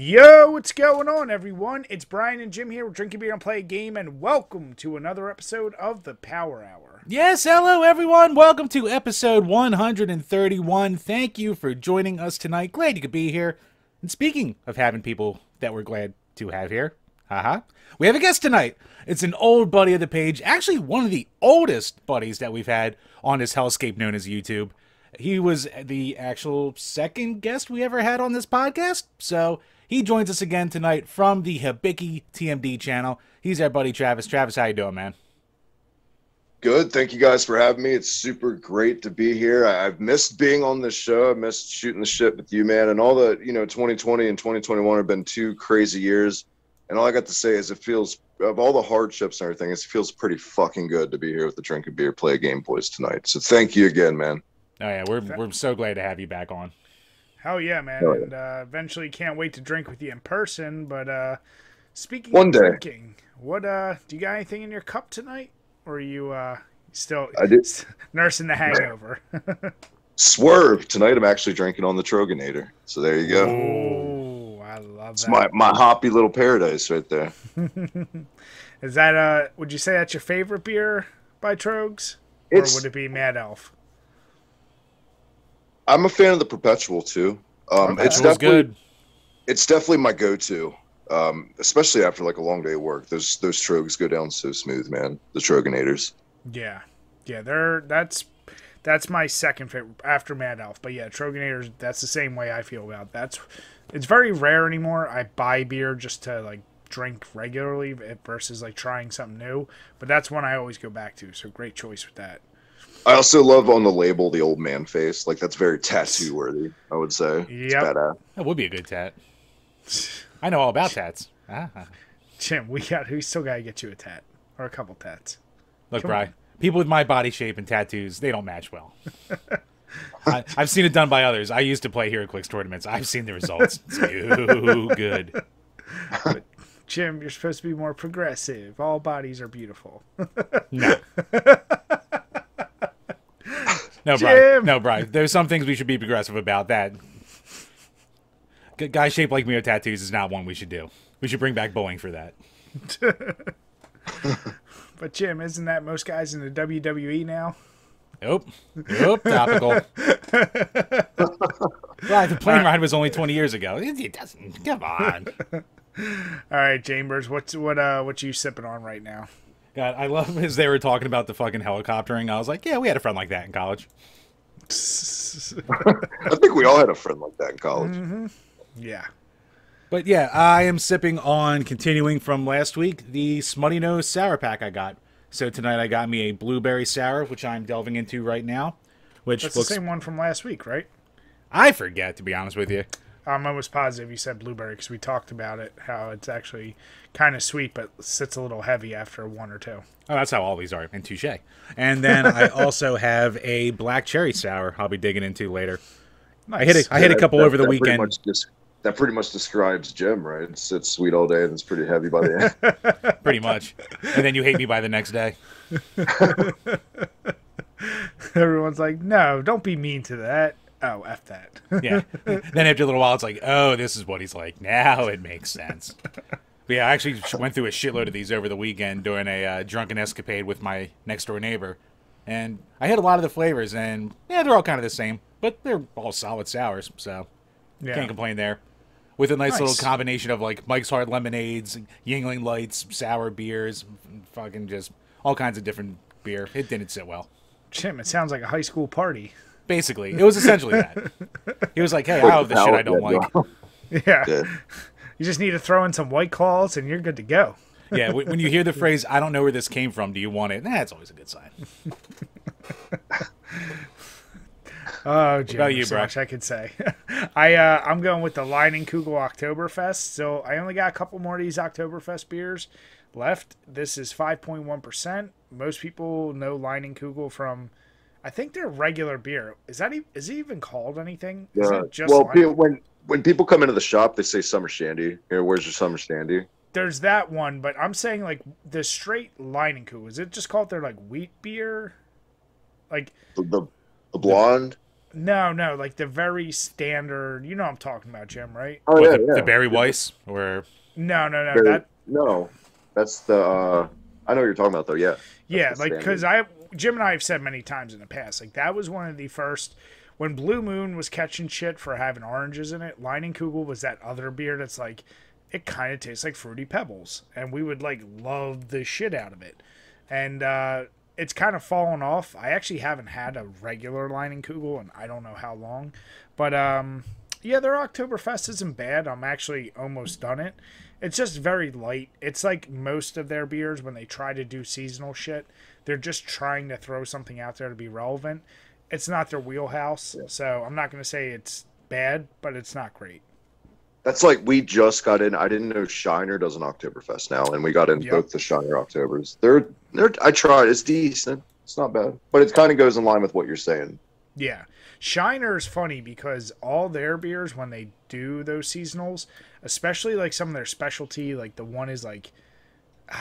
Yo, what's going on, everyone? It's Brian and Jim here with Drink a Beer and Play a Game, and welcome to another episode of the Power Hour. Yes, hello everyone. Welcome to episode 131. Thank you for joining us tonight. Glad you could be here. And speaking of having people that we're glad to have here, we have a guest tonight. It's an old buddy of the page, actually one of the oldest buddies that we've had on this hellscape known as YouTube. He was the actual second guest we ever had on this podcast, so he joins us again tonight from the Hibiki TMD channel. He's our buddy Travis. Travis, how you doing, man? Good. Thank you guys for having me. It's super great to be here. I've missed being on this show. I missed shooting the shit with you, man. And all the, 2020 and 2021 have been two crazy years. And all I got to say is it feels, of all the hardships and everything, it feels pretty fucking good to be here with the Drink a Beer, Play a Game boys tonight. So thank you again, man. Oh, yeah. We're so glad to have you back on. Hell yeah, man. Oh, yeah. And eventually can't wait to drink with you in person. But speaking One of day. drinking, what do you got anything in your cup tonight? Or are you still nursing the hangover? Swerve. Tonight I'm actually drinking on the Troganator. So there you go. Oh, I love It's that. my hoppy little paradise right there. Is that, would you say that's your favorite beer by Trogs? Or would it be Mad Elf? I'm a fan of the Perpetual too. It's Perpetual's definitely good. It's definitely my go-to, especially after like a long day of work. Those Trogs go down so smooth, man. The Troganators. Yeah, that's my second favorite after Mad Elf. But yeah, Troganators, that's the same way I feel about that. It's very rare anymore. I buy beer just to like drink regularly versus like trying something new. But that's one I always go back to. So great choice with that. I also love on the label the old man face. Like that's very tattoo worthy, I would say. Yep. It's badass. That would be a good tat. I know all about tats. Jim, we still gotta get you a tat or a couple tats. Look, Come Brian, people with my body shape and tattoos, they don't match well. I've seen it done by others. I used to play HeroClix tournaments. I've seen the results. It's too good. But, Jim, you're supposed to be more progressive. All bodies are beautiful. No. No, Jim! Brian. No, Brian. There's some things we should be progressive about. That guy shaped like me with tattoos is not one we should do. We should bring back bowling for that. But Jim, isn't that most guys in the WWE now? Nope. Topical. Well, the plane ride was only 20 years ago. It doesn't. Come on. All right, Chambers, what you sipping on right now? God, I love as they were talking about the fucking helicoptering. I was like, yeah, we had a friend like that in college. I think we all had a friend like that in college. Mm-hmm. Yeah. But yeah, I am sipping on, continuing from last week, the Smutty Nose Sour Pack I got. So tonight I got me a blueberry sour, which I'm delving into right now. Which That's looks, the same one from last week, right? I forget, to be honest with you. I'm almost positive you said blueberry because we talked about it, how it's actually kind of sweet but sits a little heavy after one or two. Oh, that's how all these are, and touche. And then I also have a black cherry sour I'll be digging into later. Nice. I hit a couple over the weekend. That pretty much describes Jim, right? It's sweet all day and it's pretty heavy by the end. Pretty much. And then you hate me by the next day. Everyone's like, no, don't be mean to that. Oh, F that. Yeah. Then after a little while, it's like, oh, this is what he's like. Now it makes sense. But yeah, I actually went through a shitload of these over the weekend during a drunken escapade with my next-door neighbor. And I hit a lot of the flavors, and yeah, they're all kind of the same. But they're all solid sours, so Yeah. can't complain there. With a nice Nice. little combination of, like, Mike's Hard Lemonades, Yingling Lights, sour beers, fucking just all kinds of different beer. It didn't sit well. Jim, it sounds like a high school party. Basically, it was essentially that. He was like, hey, I have this shit I don't like. Yeah. Yeah. You just need to throw in some White Claws and you're good to go. Yeah, when you hear the phrase, I don't know where this came from, do you want it? That's always a good sign. Oh, Jim, about you, there's so bro? much I could say. I'm going with the Leinenkugel Oktoberfest. So I only got a couple more of these Oktoberfest beers left. This is 5.1%. Most people know Leinenkugel from, I think they're regular beer. Is it even called anything? Is Yeah. it just Well, Leinen- when people come into the shop, they say summer shandy. Here, where's your summer shandy? There's that one, but I'm saying like the straight Leinenkugel. Is it just called their like wheat beer? Like The blonde. No, no, like the very standard. You know what I'm talking about, Jim, right? Oh What, yeah, the yeah. Barry Weiss? Or No, no, no. Very, That no, that's the. I know what you're talking about though. Yeah, that's Yeah, the like because standard. Jim and I have said many times in the past, like that was one of the first when Blue Moon was catching shit for having oranges in it. Leinenkugel was that other beer that's like it kind of tastes like Fruity Pebbles, and we would like love the shit out of it, and it's kind of fallen off. I actually haven't had a regular Leinenkugel and I don't know how long, but yeah, their Oktoberfest isn't bad. I'm actually almost done it. It's just very light. It's like most of their beers when they try to do seasonal shit, they're just trying to throw something out there to be relevant. It's not their wheelhouse, Yeah. so I'm not going to say it's bad, but it's not great. That's like we just got in. I didn't know Shiner does an Oktoberfest now, and we got in Yep. both the Shiner Octobers. They're. I tried. It's decent. It's not bad, but it kind of goes in line with what you're saying. Yeah. Shiner is funny because all their beers, when they do those seasonals, especially like some of their specialty, like the one is like,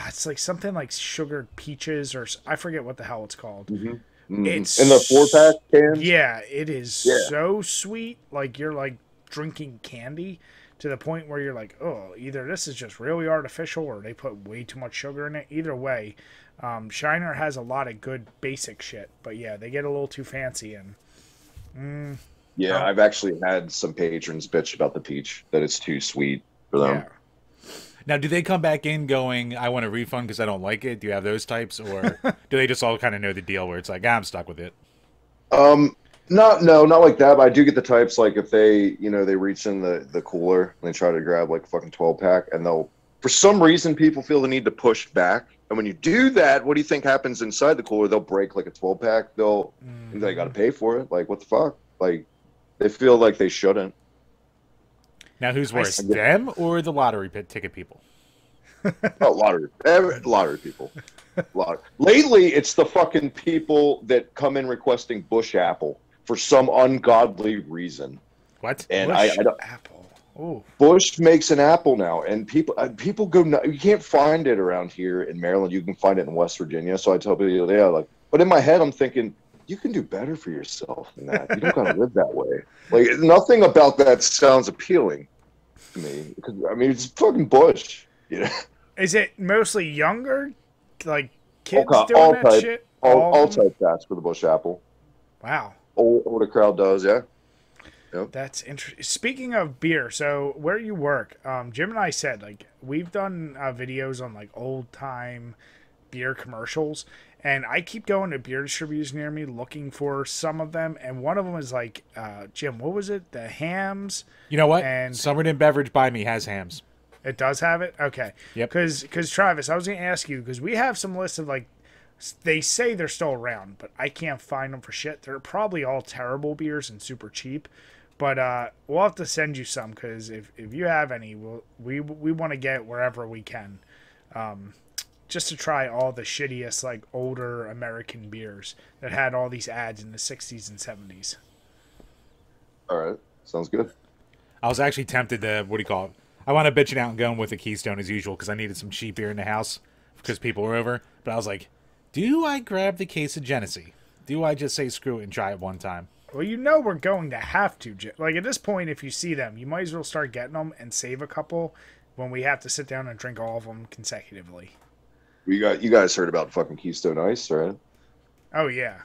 it's like something like sugared peaches or I forget what the hell it's called. It's In the 4-pack cans. Yeah, it is Yeah. so sweet. Like you're like drinking candy to the point where you're like, oh, either this is just really artificial or they put way too much sugar in it. Either way, Shiner has a lot of good basic shit, but yeah, they get a little too fancy and. Yeah, Oh. I've actually had some patrons bitch about the peach that it's too sweet for them. Yeah. now, do they come back in going, "I want a refund because I don't like it"? Do you have those types, or do they just all kind of know the deal where it's like, I'm stuck with it? Not like that. But I do get the types like if they, they reach in the cooler and they try to grab like a fucking 12-pack, and they'll, for some reason, people feel the need to push back. And when you do that, what do you think happens inside the cooler? They'll break like a 12-pack. They got to pay for it. Like what the fuck? Like they feel like they shouldn't. Now, who's worse, I- them or the lottery pit ticket people? Oh, lottery people. Lately, it's the fucking people that come in requesting Bush Apple for some ungodly reason. What? And Bush I don't. apple. Oh, Bush makes an apple now, and people go. You can't find it around here in Maryland. You can find it in West Virginia. So I tell people, yeah, like. But in my head, I'm thinking, you can do better for yourself than that. You don't gotta live that way. Like nothing about that sounds appealing to me. Because I mean, it's fucking Bush. You know, is it mostly younger, like kids All doing that type. shit? all of them? type fats for the Bush Apple. Wow, Older crowd does, yeah. that's interesting. Speaking of beer, so where you work, Jim and I said like we've done videos on like old time beer commercials, and I keep going to beer distributors near me looking for some of them, and one of them is like, Jim, what was it? The hams. You know what? And- Somerton Beverage by me has hams. It does have it? Okay. Yep. Because Travis, I was going to ask you, because we have some lists of, like, they say they're still around, but I can't find them for shit. They're probably all terrible beers and super cheap. But we'll have to send you some, because if you have any, we want to get wherever we can. Just to try all the shittiest, like, older American beers that had all these ads in the 60s and 70s. All right, sounds good. I was actually tempted to, what do you call it? I wound up bitching out and going with a Keystone as usual because I needed some cheap beer in the house because people were over. But I was like, do I grab the case of Genesee? Do I just say screw it and try it one time? Well, you know we're going to have to. Like, at this point, if you see them, you might as well start getting them and save a couple when we have to sit down and drink all of them consecutively. You guys heard about fucking Keystone Ice, right? Oh, yeah.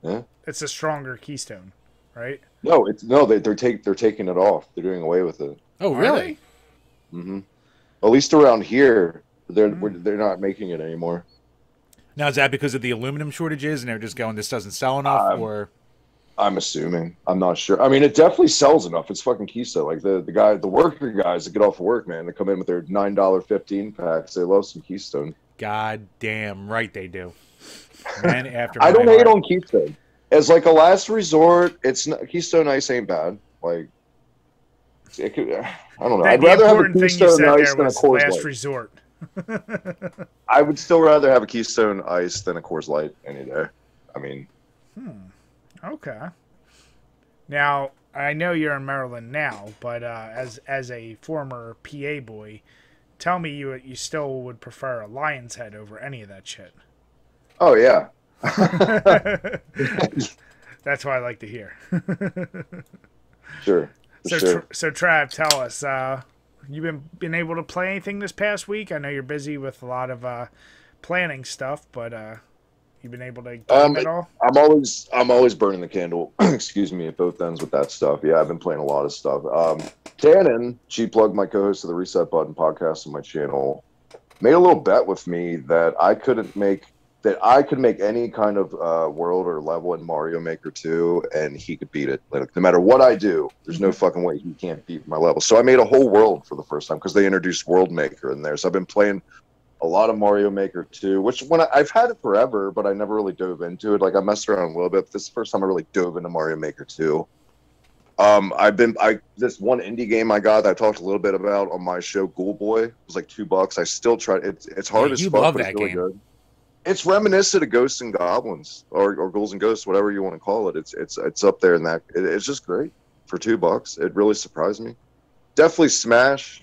Yeah. It's a stronger Keystone, right? No, they're taking it off. They're doing away with it. Oh, Are really? Mm-hmm. At least around here, they're not making it anymore. Now, is that because of the aluminum shortages and they're just going, this doesn't sell enough? Or I'm assuming. I'm not sure. I mean, it definitely sells enough. It's fucking Keystone. Like the worker guys that get off of work, man, they come in with their $9 15 packs. They love some Keystone. God damn right they do. Man after I don't my hate heart. on Keystone. As like a last resort, it's not, Keystone Ice ain't bad. Like, it could, I don't know. I'd The rather have a important thing you Keystone said Ice there than a was Coors last Light. resort. I would still rather have a Keystone Ice than a Coors Light any day. I mean, Okay. Now, I know you're in Maryland now, but as a former PA boy, tell me you still would prefer a Lion's Head over any of that shit. oh yeah. That's what I like to hear. Sure. So, Sure. so Trav, tell us, you been able to play anything this past week? I know you're busy with a lot of planning stuff, but you been able to game at all? I'm always burning the candle. Excuse me, at both ends with that stuff. Yeah, I've been playing a lot of stuff. Cannon, she plugged my co-host of the Reset Button podcast on my channel, made a little bet with me that I could make any kind of world or level in Mario Maker 2, and he could beat it. Like, no matter what I do, there's no fucking way he can't beat my level. So I made a whole world for the first time because they introduced World Maker in there. So I've been playing a lot of Mario Maker 2, which I've had it forever, but I never really dove into it. Like, I messed around a little bit. This is the first time I really dove into Mario Maker 2. This one indie game I got that I talked a little bit about on my show, Ghoul Boy. It was like $2. I still try. It's hard as fuck, but it's really good. It's reminiscent of Ghosts and Goblins or Ghouls and Ghosts, whatever you want to call it. It's up there in that. It's just great for $2. It really surprised me. Definitely Smash.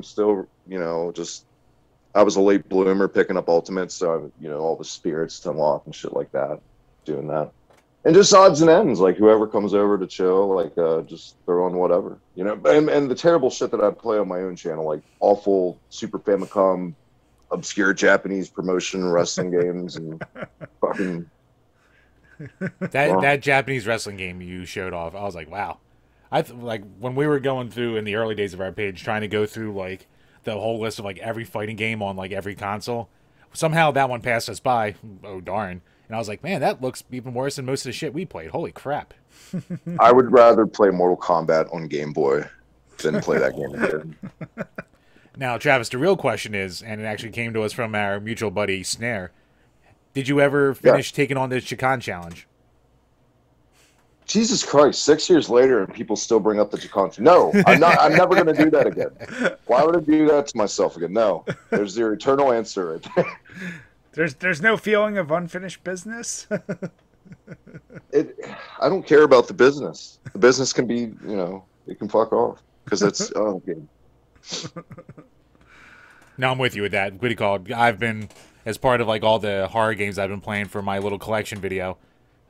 Still, just I was a late bloomer picking up Ultimates, so all the spirits to unlock and shit like that. Doing that. And just odds and ends, like whoever comes over to chill, like just throw on whatever, And the terrible shit that I play on my own channel, like awful Super Famicom, obscure Japanese promotion wrestling games, and fucking that Japanese wrestling game you showed off. I was like, wow. Like when we were going through in the early days of our page, trying to go through like the whole list of like every fighting game on like every console. Somehow that one passed us by. Oh darn. And I was like, man, that looks even worse than most of the shit we played. Holy crap. I would rather play Mortal Kombat on Game Boy than play that game again. Now, Travis, the real question is, and it actually came to us from our mutual buddy, Snare, did you ever finish taking on the Chikan challenge? Jesus Christ, 6 years later and people still bring up the Chikan. No, I'm never going to do that again. Why would I do that to myself again? No, there's your eternal answer right there. There's no feeling of unfinished business. I don't care about the business. The business can be, it can fuck off because it's okay. No, I'm with you with that. What do you call it? I've been, as part of like all the horror games I've been playing for my little collection video,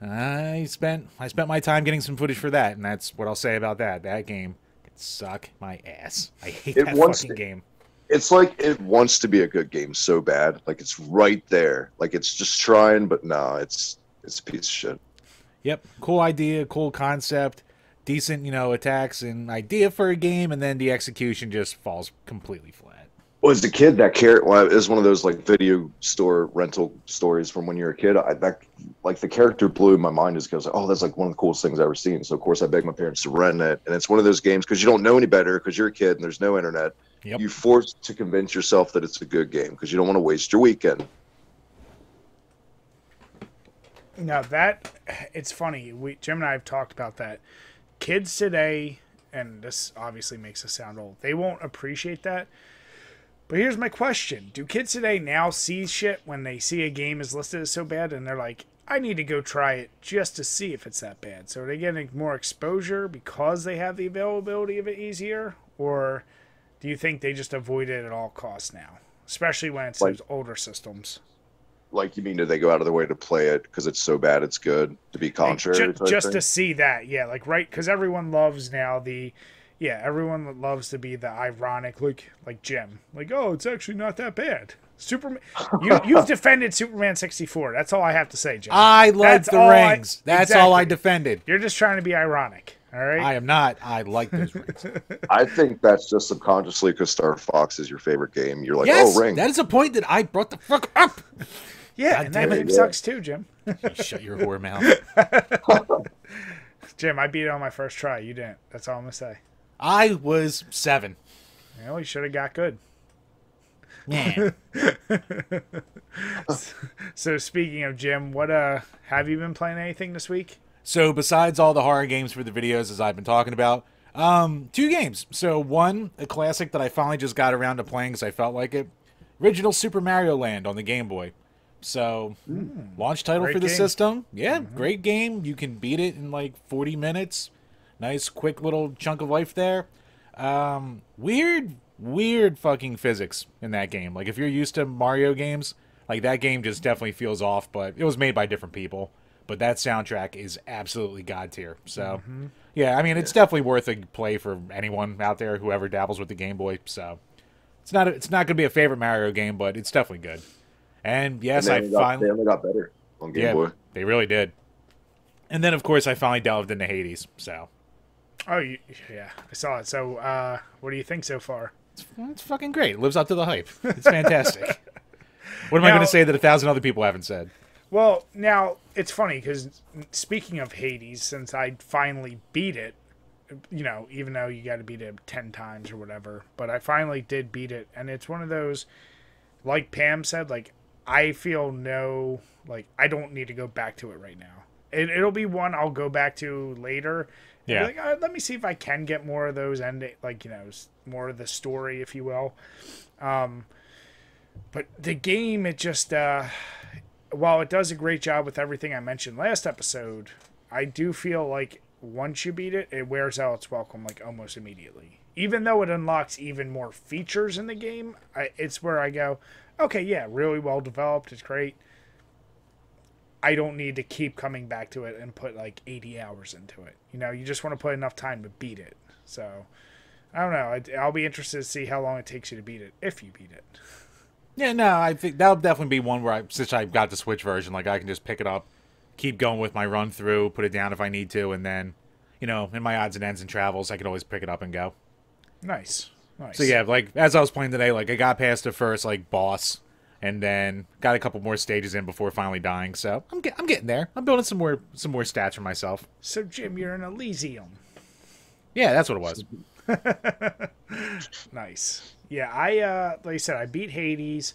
I spent my time getting some footage for that, and that's what I'll say about that. That game can suck my ass. I hate that fucking game. It's like it wants to be a good game so bad. Like it's right there. Like it's just trying, but no, it's a piece of shit. Yep. Cool idea, cool concept, decent, attacks and idea for a game, and then the execution just falls completely flat. Well, as a kid, it was one of those like video store rental stories from when you're a kid. The character blew my mind just because, oh, that's like one of the coolest things I've ever seen. So of course I begged my parents to rent it, and it's one of those games because you don't know any better because you're a kid and there's no internet. Yep. You're forced to convince yourself that it's a good game because you don't want to waste your weekend. Now it's funny. Jim and I have talked about that. Kids today, and this obviously makes us sound old, they won't appreciate that. But here's my question. Do kids today now see shit when they see a game is listed as so bad and they're like, I need to go try it just to see if it's that bad? So are they getting more exposure because they have the availability of it easier? Or do you think they just avoid it at all costs now? Especially when it's those older systems. Like, you mean, do they go out of their way to play it because it's so bad it's good, to be contrary? Just to see that, yeah. Like, right, because everyone loves now everyone loves to be the ironic, like Jim. Like, oh, it's actually not that bad. Superman, you've defended Superman 64. That's all I have to say, Jim. I like the rings. That's all I defended. You're just trying to be ironic, all right? I am not. I like those rings. I think that's just subconsciously because Star Fox is your favorite game. You're like, yes, oh, rings. That is a point that I brought the fuck up. Yeah, and that game sucks too, Jim. You shut your whore mouth. Jim, I beat it on my first try. You didn't. That's all I'm going to say. I was 7. Well, you should have got good. Yeah. So speaking of Jim, what have you been playing anything this week? So besides all the horror games for the videos as I've been talking about, 2 games. So one, a classic that I finally just got around to playing because I felt like it. Original Super Mario Land on the Game Boy. So launch title for the system. Yeah, great game. You can beat it in like 40 minutes. Nice, quick little chunk of life there. Weird fucking physics in that game. Like, if you're used to Mario games, like, that game just definitely feels off, but it was made by different people. but that soundtrack is absolutely god tier. So, yeah, I mean, it's definitely worth a play for anyone out there who ever dabbles with the Game Boy. So, it's not going to be a favorite Mario game, but it's definitely good. And yes, they only got better on Game Boy. They really did. And then, of course, I finally delved into Hades. So, oh yeah, I saw it. So, what do you think so far? It's fucking great. It lives up to the hype. It's fantastic. What am I going to say that 1,000 other people haven't said? Well, now, it's funny, because speaking of Hades, since I finally beat it, you know, even though you got to beat it 10 times or whatever, but I finally did beat it, and it's one of those, like Pam said, like, I feel I don't need to go back to it right now. It'll be one I'll go back to later. Yeah. Like, let me see if I can get more of those like, you know, more of the story, if you will. But the game, it just, while it does a great job with everything I mentioned last episode, I do feel like once you beat it, it wears out its welcome, like, almost immediately. Even though it unlocks even more features in the game, it's where I go, okay, yeah, really well developed, it's great. I don't need to keep coming back to it and put like 80 hours into it. You know, you just want to put enough time to beat it. So, I don't know. I'll be interested to see how long it takes you to beat it, if you beat it. Yeah, no, I think that'll definitely be one where, since I got the Switch version, like I can just pick it up, keep going with my run through, put it down if I need to, and then, you know, in my odds and ends and travels, I can always pick it up and go. Nice. So yeah, like as I was playing today, like I got past the first like boss, and then got a couple more stages in before finally dying. So I'm getting there. I'm building some more stats for myself. So Jim, you're in Elysium. Yeah, that's what it was. Nice. Yeah, like I said, I beat Hades.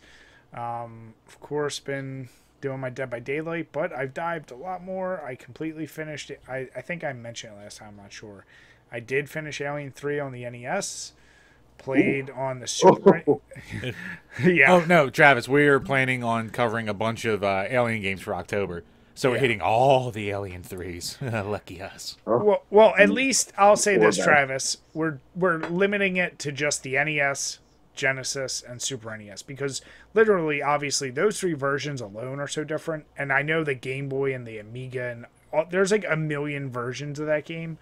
Of course, been doing my Dead by Daylight, but I've dived a lot more. I completely finished it. I think I mentioned it last time. I'm not sure. I did finish Alien 3 on the NES. Played on the Super. Yeah. Oh no, Travis, we're planning on covering a bunch of Alien games for October, so we're hitting all the Alien 3s. Lucky us. Well, at least I'll say this, Travis. We're limiting it to just the NES, Genesis, and Super NES because literally, obviously, those three versions alone are so different. And I know the Game Boy and the Amiga and there's like a million versions of that game.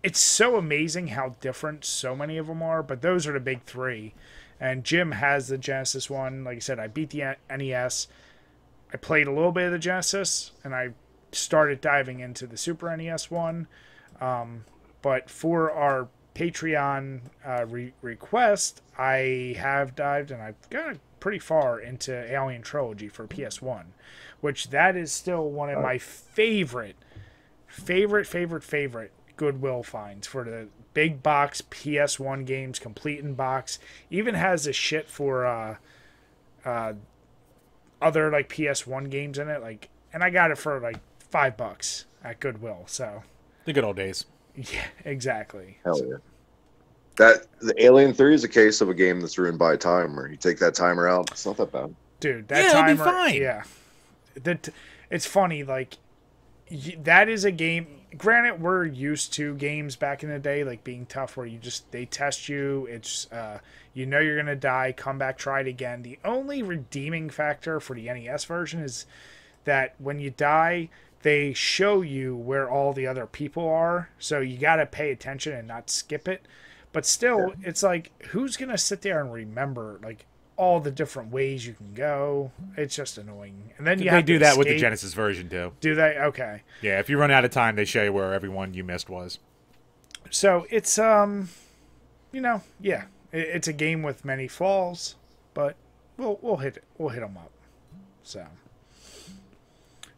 It's so amazing how different so many of them are, but those are the big three. And Jim has the Genesis one. Like I said, I beat the NES. I played a little bit of the Genesis, and I started diving into the Super NES one. But for our Patreon request, I have dived, and I've gotten pretty far into Alien Trilogy for PS1, which that is still one of my favorite Goodwill finds for the big box PS1 games, complete in box. Even has the shit for other like PS1 games in it, like, and I got it for like $5 at Goodwill. So the good old days. Yeah, exactly. Hell yeah. That the Alien 3 is a case of a game that's ruined by a timer. You take that timer out, it's not that bad. Dude, that timer, it'll be fine. Yeah. It's funny, like that is a game. Granted, we're used to games back in the day like being tough where they test you. It's you know you're gonna die, come back, try it again. The only redeeming factor for the NES version is that when you die, they show you where all the other people are, so you gotta pay attention and not skip it. But still, it's like, who's gonna sit there and remember like all the different ways you can go? It's just annoying. And then they do that with the Genesis version too. Do they? Okay. Yeah, if you run out of time, they show you where everyone you missed was. So it's you know, yeah, it's a game with many flaws, but we'll hit them up. So,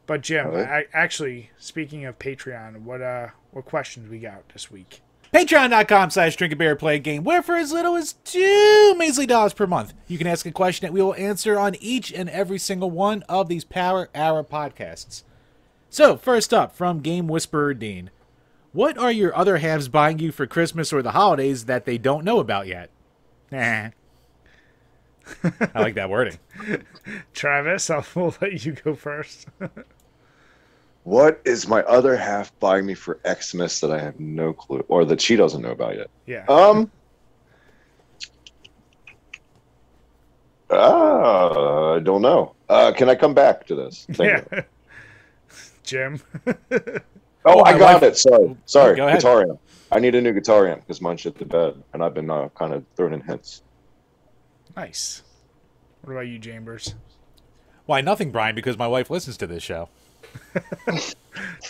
but Jim, actually, speaking of Patreon, what questions we got this week? Patreon.com/DrinkABeerandPlayAGame, where for as little as $2 measly per month, you can ask a question that we will answer on each and every single one of these Power Hour podcasts. So, first up, from Game Whisperer Dean, what are your other halves buying you for Christmas or the holidays that they don't know about yet? Nah. I like that wording. Travis, I'll let you go first. What is my other half buying me for Xmas that I have no clue, or that she doesn't know about yet? Yeah. I don't know. Can I come back to this? Yeah. Jim. Oh, Well, I my got wife- it. Sorry. Go ahead. Guitar amp. I need a new guitar amp because mine shit the bed, and I've been kind of throwing in hints. Nice. What about you, Chambers? Why, nothing, Brian, because my wife listens to this show.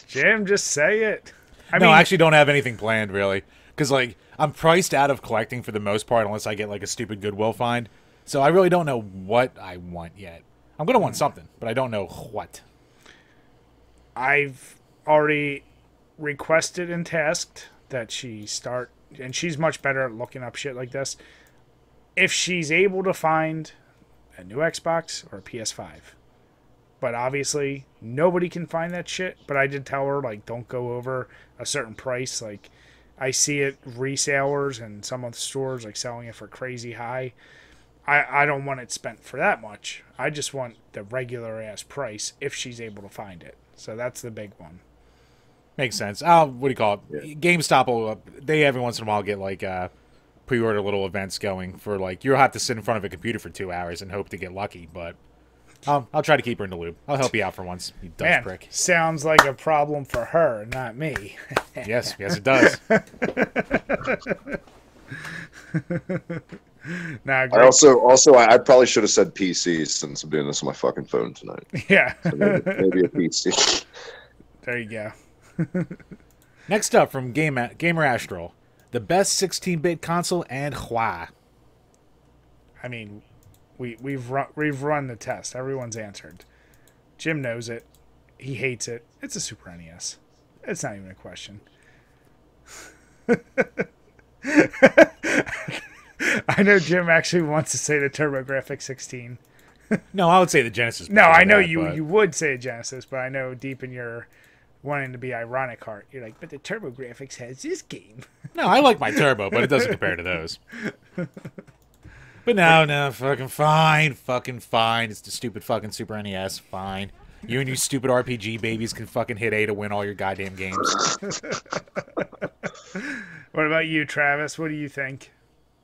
Jim, just say it. I actually don't have anything planned, really. Because, like, I'm priced out of collecting for the most part unless I get, like, a stupid Goodwill find. So I really don't know what I want yet. I'm going to want something, but I don't know what. I've already requested and tasked that she start, and she's much better at looking up shit like this. If she's able to find a new Xbox or a PS5. But obviously, nobody can find that shit. But I did tell her, like, don't go over a certain price. Like, I see it resellers and some of the stores, like, selling it for crazy high. I don't want it spent for that much. I just want the regular-ass price if she's able to find it. So that's the big one. Makes sense. What do you call it? Yeah. GameStop will, they every once in a while get, like, pre-order little events going for, like, you'll have to sit in front of a computer for 2 hours and hope to get lucky, but I'll try to keep her in the loop. I'll help you out for once, you Dutch prick. Sounds like a problem for her, not me. Yes, it does. Nah, I probably should have said PC since I'm doing this on my fucking phone tonight. Yeah. So maybe a PC. There you go. Next up from Gamer Astral, the best 16-bit console and why. I mean, we've run the test. Everyone's answered. Jim knows it. He hates it. It's a Super NES. It's not even a question. I know Jim actually wants to say the TurboGrafx 16. No, I would say the Genesis. No, I know you would say Genesis, but I know deep in your wanting to be ironic heart, you're like, but the TurboGrafx has this game. No, I like my Turbo, but it doesn't compare to those. But no, fucking fine. It's the stupid fucking Super NES, fine. You and your stupid RPG babies can fucking hit A to win all your goddamn games. What about you, Travis? What do you think?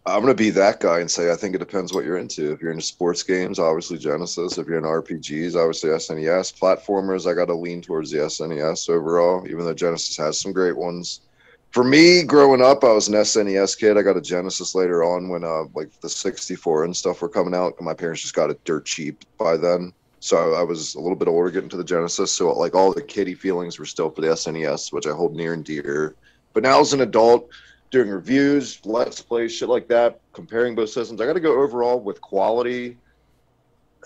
I'm going to be that guy and say I think it depends what you're into. If you're into sports games, obviously Genesis. If you're into RPGs, obviously SNES. Platformers, I got to lean towards the SNES overall, even though Genesis has some great ones. For me, growing up, I was an SNES kid. I got a Genesis later on when like the 64 and stuff were coming out. And my parents just got it dirt cheap by then. So I was a little bit older getting to the Genesis. So like all the kiddie feelings were still for the SNES, which I hold near and dear. But now as an adult, doing reviews, let's play, shit like that, comparing both systems, I got to go overall with quality.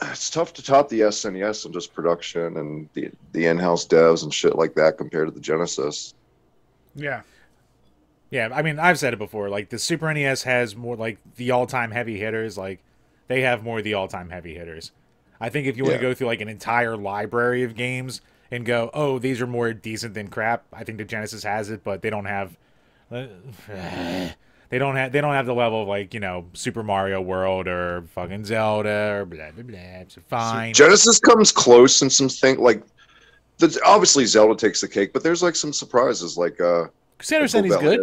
It's tough to top the SNES and just production and the in-house devs and shit like that compared to the Genesis. Yeah. Yeah, I mean, I've said it before. Like, the Super NES has more, like, the all-time heavy hitters. Like, they have more of the all-time heavy hitters. I think if you want to go through, like, an entire library of games and go, oh, these are more decent than crap, I think the Genesis has it, but they don't have... They don't have the level of, like, you know, Super Mario World or fucking Zelda or blah blah blah. It's fine. Genesis comes close in some things like obviously Zelda takes the cake, but there's like some surprises like Crusader City's good.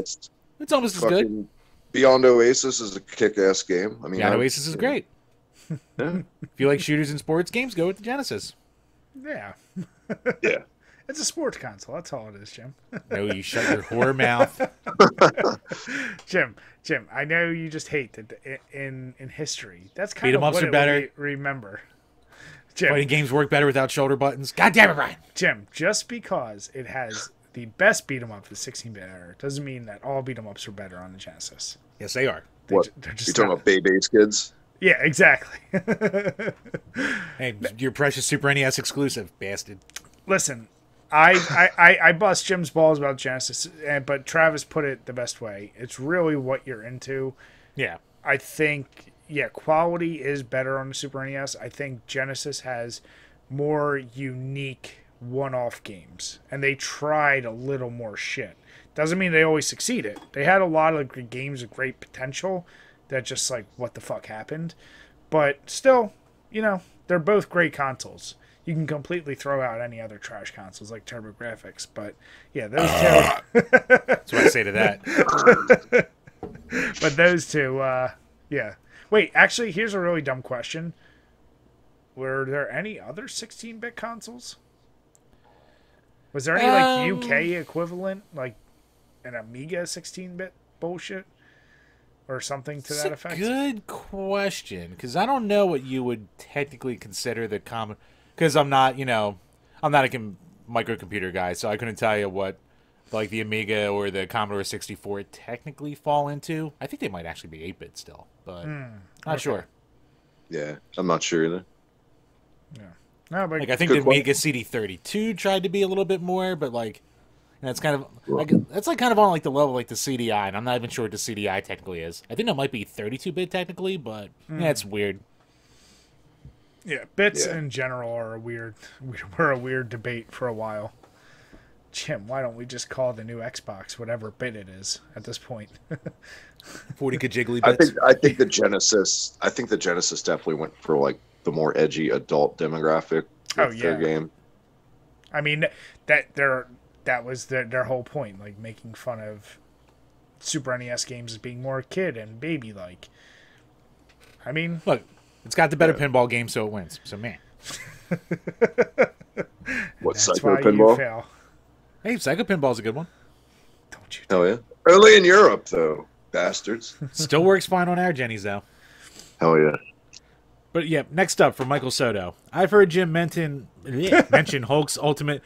It's almost as good. Beyond Oasis is a kick-ass game. I mean, Beyond Oasis is great. Yeah. If you like shooters and sports games, go with the Genesis. Yeah. Yeah. It's a sports console. That's all it is, Jim. No, you shut your whore mouth. Jim, I know you just hate that in history. That's kind of what are better. Remember. Jim, Fighting games work better without shoulder buttons. God damn it, Brian. Jim, just because it has the best beat 'em up of the 16-bit era doesn't mean that all beat 'em ups are better on the Genesis. Yes, they are. They're just talking about Bay-Base kids? Yeah, exactly. Hey, your precious Super NES exclusive, bastard. Listen, I bust Jim's balls about Genesis, but Travis put it the best way. It's really what you're into. Yeah. I think, quality is better on the Super NES. I think Genesis has more unique one-off games, and they tried a little more shit. Doesn't mean they always succeeded. They had a lot of games with great potential that just, like, what the fuck happened? But still, they're both great consoles. You can completely throw out any other trash consoles like TurboGrafx, but yeah, those two. That's what I say to that. But those two, yeah. Wait, actually, here's a really dumb question. Were there any other 16-bit consoles? Was there any like UK equivalent, like an Amiga 16-bit bullshit or something to that effect? Good question, because I don't know what you would technically consider the common. Because I'm not, I'm not a microcomputer guy, so I couldn't tell you what like the Amiga or the Commodore 64 technically fall into. I think they might actually be 8-bit still, but not sure. Yeah, I'm not sure either. Yeah. No, but like I think the Amiga CD32 tried to be a little bit more, but like it's kind of like that's like kind of on like the level like the CDI, and I'm not even sure what the CDI technically is. I think that might be 32-bit technically, but yeah, it's weird. Yeah, bits in general are were a weird debate for a while. Jim, why don't we just call the new Xbox whatever bit it is at this point? 40 kajiggly bits. I think the Genesis definitely went for like the more edgy adult demographic with their game. I mean that was their whole point, like making fun of Super NES games as being more kid and baby like. I mean, look, it's got the better pinball game, so it wins. So man, what's Psycho Pinball? Fail. Hey, Psycho Pinball's a good one. Don't you? Hell yeah! Early in Europe though, bastards. Still works fine on our Jennies though. Hell yeah! But yeah, next up from Michael Soto. I've heard Jim mention Hulk's ultimate.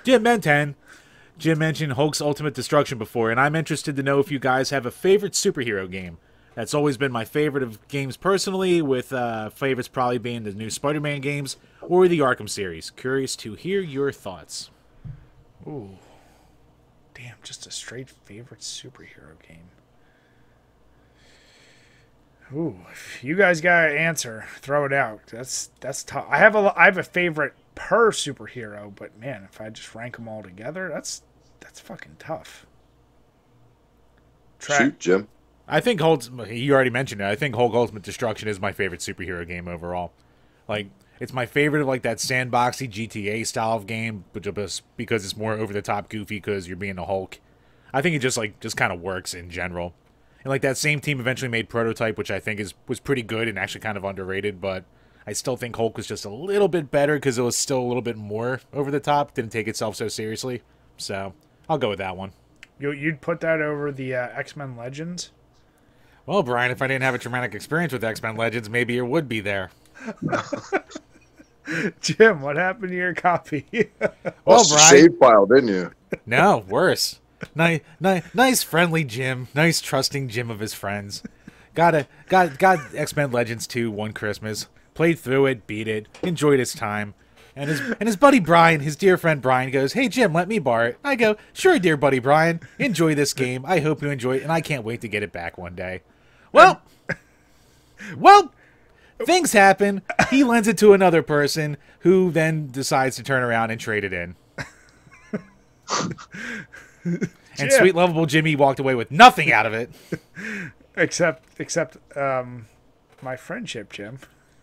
Jim mentioned Hulk's ultimate destruction before, and I'm interested to know if you guys have a favorite superhero game. That's always been my favorite of games personally, with favorites probably being the new Spider-Man games or the Arkham series. Curious to hear your thoughts. Ooh. Damn, just a straight favorite superhero game. Ooh, if you guys got an answer, throw it out. That's tough. I have a favorite per superhero, but man, if I just rank them all together, that's fucking tough. Shoot, Jim. I think you already mentioned it. I think Hulk Ultimate Destruction is my favorite superhero game overall. Like, it's my favorite of like that sandboxy GTA style of game, but just because it's more over the top goofy because you're being a Hulk. I think it just kind of works in general. And like that same team eventually made Prototype, which I think was pretty good and actually kind of underrated, but I still think Hulk was just a little bit better because it was still a little bit more over the top. Didn't take itself so seriously. So I'll go with that one. You'd put that over the X-Men Legends? Well, Brian, if I didn't have a traumatic experience with X-Men Legends, maybe it would be there. Jim, what happened to your copy? Well, Brian, save file, didn't you? No, worse. Nice, friendly Jim. Nice, trusting Jim of his friends. Got X-Men Legends 2 one Christmas. Played through it, beat it, enjoyed his time. And his buddy Brian, his dear friend Brian, goes, "Hey Jim, let me borrow it." I go, "Sure, dear buddy Brian. Enjoy this game. I hope you enjoy it, and I can't wait to get it back one day." Well, things happen. He lends it to another person, who then decides to turn around and trade it in. And sweet, lovable Jimmy walked away with nothing out of it, except my friendship, Jim.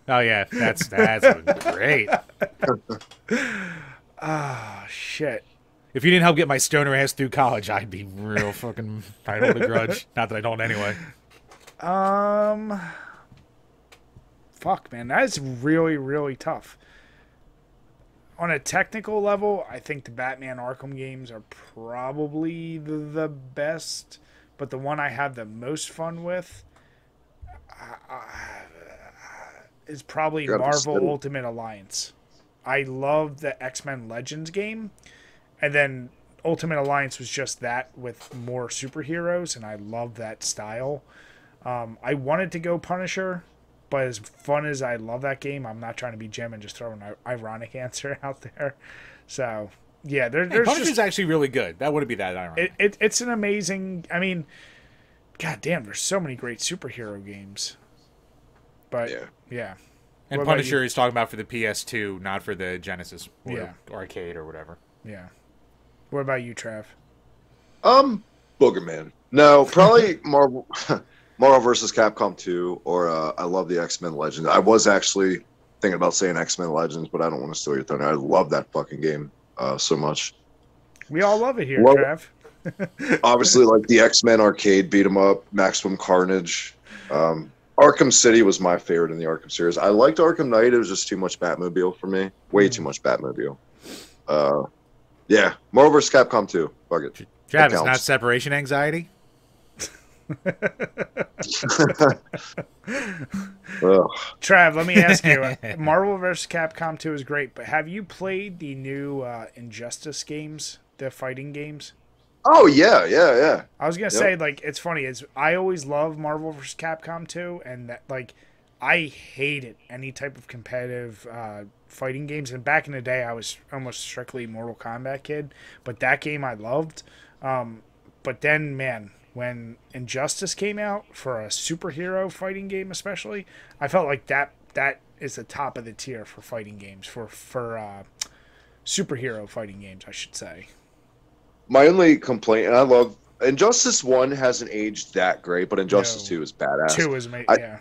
Oh yeah, that's great. Ah, shit. If you didn't help get my stoner ass through college, I'd be real fucking. I'd hold a grudge. Not that I don't anyway. Fuck, man, that is really, really tough. On a technical level, I think the Batman Arkham games are probably the best, but the one I have the most fun with is probably Marvel Ultimate Alliance. I love the X-Men Legends game, and then Ultimate Alliance was just that with more superheroes, and I love that style. I wanted to go Punisher, but as fun as I love that game, I'm not trying to be Jim and just throw an ironic answer out there. So, yeah, there's Punisher's actually really good. That wouldn't be that ironic. It's an amazing... I mean, god damn, there's so many great superhero games. But, yeah. And Punisher is talking about for the PS2, not for the Genesis or arcade or whatever. Yeah. What about you, Trav? Boogerman. No, probably Marvel vs. Capcom 2, or I love the X-Men Legends. I was actually thinking about saying X-Men Legends, but I don't want to steal your thunder. I love that fucking game so much. We all love it here, Trav. Obviously, like the X-Men arcade beat 'em up, Maximum Carnage. Arkham City was my favorite in the Arkham series. I liked Arkham Knight. It was just too much Batmobile for me. Way too much Batmobile. Yeah, Marvel vs. Capcom 2. Fuck it. Travis, not separation anxiety? Trav, let me ask you. Marvel vs. Capcom 2 is great, but have you played the new Injustice games, the fighting games? Oh, yeah. I was going to say, like, it's funny. I always love Marvel vs. Capcom 2, and that, like, I hated any type of competitive fighting games. And back in the day, I was almost strictly Mortal Kombat kid, but that game I loved. But then, man, when Injustice came out for a superhero fighting game, especially, I felt like that is the top of the tier for fighting games, for superhero fighting games, I should say. My only complaint, and I love Injustice 1 hasn't aged that great, but Injustice 2 is badass. 2 is yeah.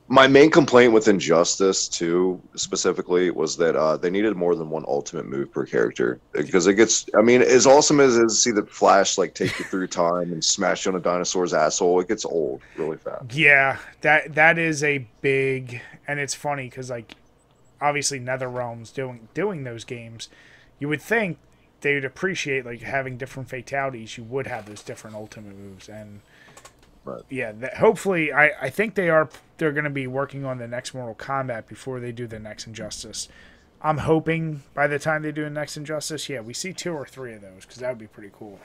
My main complaint with Injustice 2 specifically was that they needed more than one ultimate move per character, because it gets, I mean, as awesome as it is to see the Flash like take you through time and smash you on a dinosaur's asshole, it gets old really fast. Yeah, that is a big, and it's funny because, like, obviously NetherRealm's doing those games. You would think they would appreciate, like, having different fatalities. You would have those different ultimate moves, and yeah, hopefully, I think they're going to be working on the next Mortal Kombat before they do the next Injustice. I'm hoping by the time they do the next Injustice, yeah, we see 2 or 3 of those, because that would be pretty cool.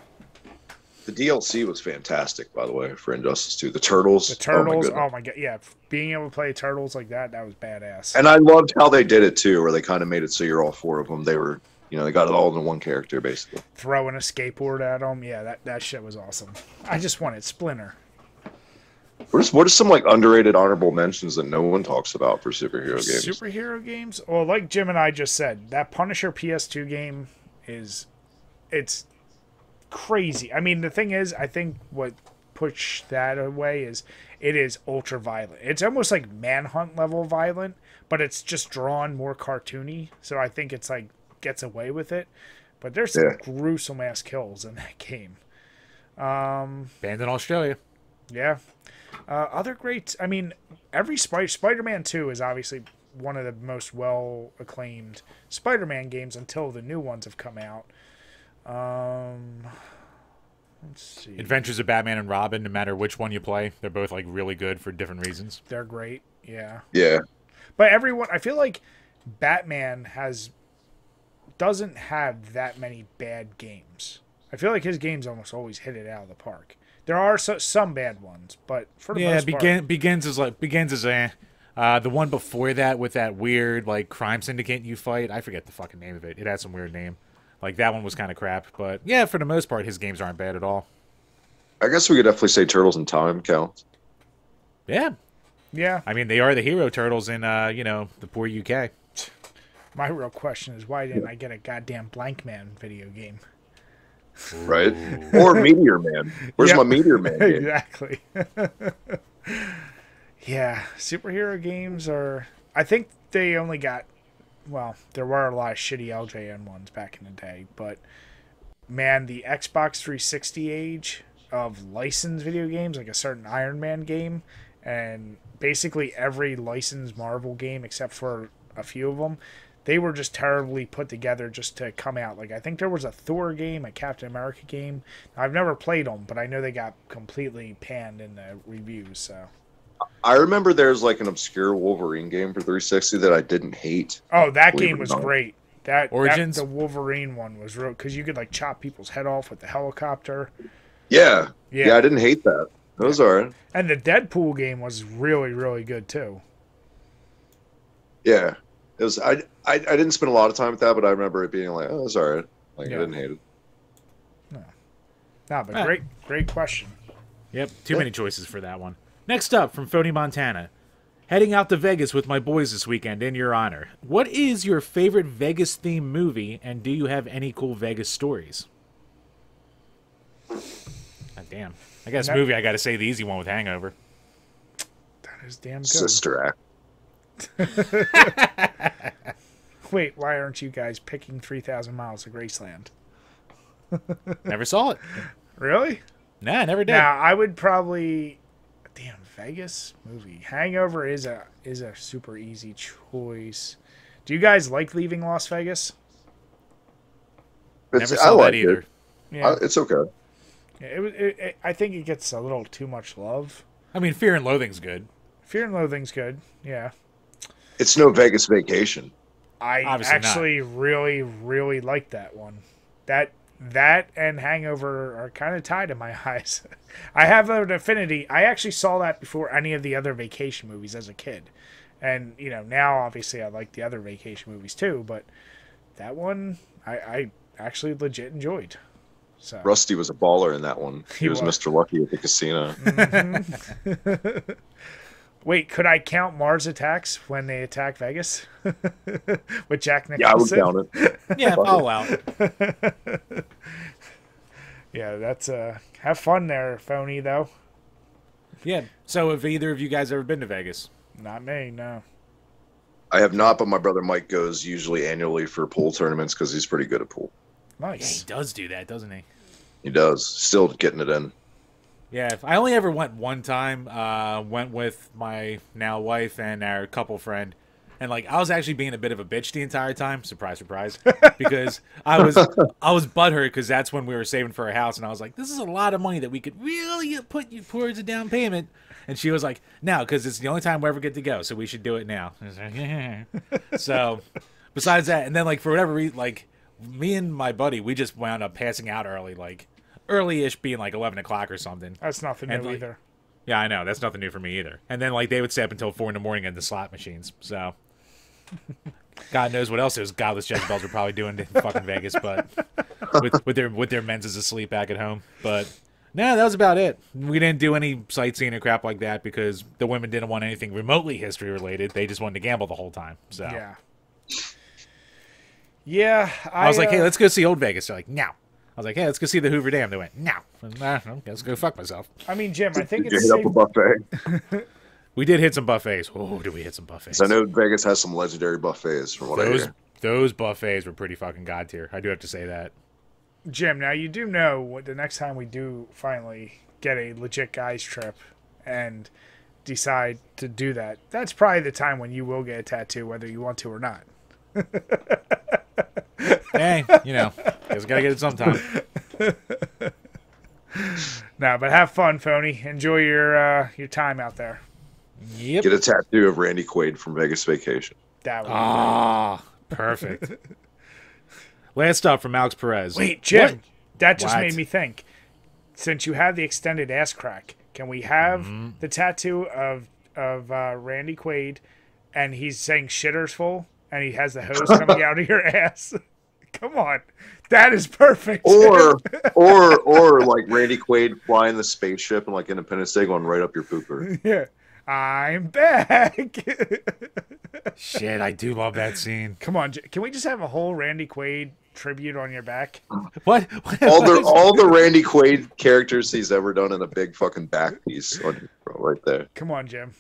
The DLC was fantastic, by the way, for Injustice 2. The Turtles. The Turtles, oh my god, yeah. Being able to play Turtles like that was badass. And I loved how they did it, too, where they kind of made it so you're all 4 of them. They were, they got it all in one character, basically. Throwing a skateboard at them, yeah, that shit was awesome. I just wanted Splinter. What are some like underrated honorable mentions that no one talks about for superhero games? Superhero games? Well, like Jim and I just said, that Punisher PS2 game it's crazy. I mean, the thing is, I think what pushed that away is it is ultra violent. It's almost like Manhunt level violent, but it's just drawn more cartoony. So I think it's like gets away with it. But there's some gruesome ass kills in that game. Banned in Australia. Yeah. Other great, I mean, every Spider-Man 2 is obviously one of the most well-acclaimed Spider-Man games until the new ones have come out. Let's see. Adventures of Batman and Robin, no matter which one you play, they're both like really good for different reasons. They're great, yeah. Yeah. But everyone, I feel like Batman doesn't have that many bad games. I feel like his games almost always hit it out of the park. There are some bad ones, but for the most part, Begins as the one before that with that weird like crime syndicate you fight. I forget the fucking name of it. It had some weird name. Like that one was kind of crap, but yeah, for the most part, his games aren't bad at all. I guess we could definitely say Turtles in Time counts. Yeah. Yeah. I mean, they are the hero turtles in the poor UK. My real question is, why didn't I get a goddamn Blank Man video game? Right? Or Meteor Man. Where's my Meteor Man game? Exactly. Yeah, superhero games are... I think they only got... Well, there were a lot of shitty LJN ones back in the day, but man, the Xbox 360 age of licensed video games, like a certain Iron Man game, and basically every licensed Marvel game except for a few of them, they were just terribly put together just to come out. Like, I think there was a Thor game, a Captain America game. I've never played them, but I know they got completely panned in the reviews, so... I remember there's like an obscure Wolverine game for 360 that I didn't hate. Oh, that game was great. Origins? The Wolverine one was real, because you could like chop people's head off with the helicopter. Yeah, I didn't hate that. That was alright. And the Deadpool game was really, really good too. Yeah, it was. I didn't spend a lot of time with that, but I remember it being like, oh, it was alright. Like I didn't hate it. No, but great question. Yep, too many choices for that one. Next up, from Phony Montana. Heading out to Vegas with my boys this weekend, in your honor. What is your favorite Vegas-themed movie, and do you have any cool Vegas stories? God damn. I guess movie, I gotta say the easy one with Hangover. That is damn good. Sister Act. Wait, why aren't you guys picking 3,000 Miles of Graceland? Never saw it. Really? Nah, I never did. Now, I would probably... Damn, Vegas movie. Hangover is a super easy choice. Do you guys like leaving Las Vegas? Never I saw that like either. it. Yeah, It's okay. I think it gets a little too much love. I mean, Fear and Loathing's good. Fear and Loathing's good. Yeah. It's no Vegas Vacation. I Obviously actually really, really like that one. That and Hangover are kind of tied in my eyes. I have an affinity. I actually saw that before any of the other vacation movies as a kid. And, now obviously I like the other vacation movies too, but that one I actually legit enjoyed. So Rusty was a baller in that one. He was was. Mr. Lucky at the casino. Mm-hmm. Wait, could I count Mars Attacks when they attack Vegas? With Jack Nicholson? Yeah, I would count it. Yeah, I'll allow it. Yeah, that's have fun there, phony though. Yeah. So, have either of you guys ever been to Vegas? Not me, no. I have not, but my brother Mike goes usually annually for pool tournaments because he's pretty good at pool. Yeah, Nice. he does do that, doesn't he? He does. Still getting it in. Yeah, I only ever went one time. Went with my now wife and our couple friend, and I was actually being a bit of a bitch the entire time. Surprise, surprise, because I was butthurt because that's when we were saving for a house, and I was like, this is a lot of money that we could really put towards a down payment. And she was like, no, because it's the only time we ever get to go, so we should do it now. I was like, yeah. So, besides that, and then for whatever reason, me and my buddy, we just wound up passing out early, early-ish being 11 o'clock or something. That's nothing new either. Yeah, I know. That's nothing new for me either. And then they would stay up until 4 a.m. in the slot machines. So God knows what else those godless Jezebels were probably doing in fucking Vegas, but with their menses asleep back at home. But no, that was about it. We didn't do any sightseeing or crap like that because the women didn't want anything remotely history related. They just wanted to gamble the whole time. So yeah. I was like, hey, let's go see Old Vegas. They're like, no. I was like, hey, let's go see the Hoover Dam. They went, no. Let's go fuck myself. I mean, Jim, I think Did you it's hit up a buffet? We did hit some buffets. Oh, did we hit some buffets? I know Vegas has some legendary buffets from what I hear. Those buffets were pretty fucking god tier. I do have to say that. Jim, now you do know what the next time we do finally get a legit guys trip and decide to do that, that's probably the time when you will get a tattoo, whether you want to or not. Hey, guys gotta get it sometime. No, but have fun, phony. Enjoy your time out there. Yep. Get a tattoo of Randy Quaid from Vegas Vacation. That would be perfect. Last up from Alex Perez. Wait, Jim, What? that just What? made me think. Since you have the extended ass crack, can we have the tattoo of Randy Quaid, and he's saying "shitter's full," and he has the hose coming out of your ass? Come on, that is perfect. Or like Randy Quaid flying the spaceship and Independence Day going right up your pooper. Yeah, I'm back. Shit, I do love that scene. Come on, can we just have a whole Randy Quaid tribute on your back? What? All the Randy Quaid characters he's ever done in a big fucking back piece on right there. Come on, Jim.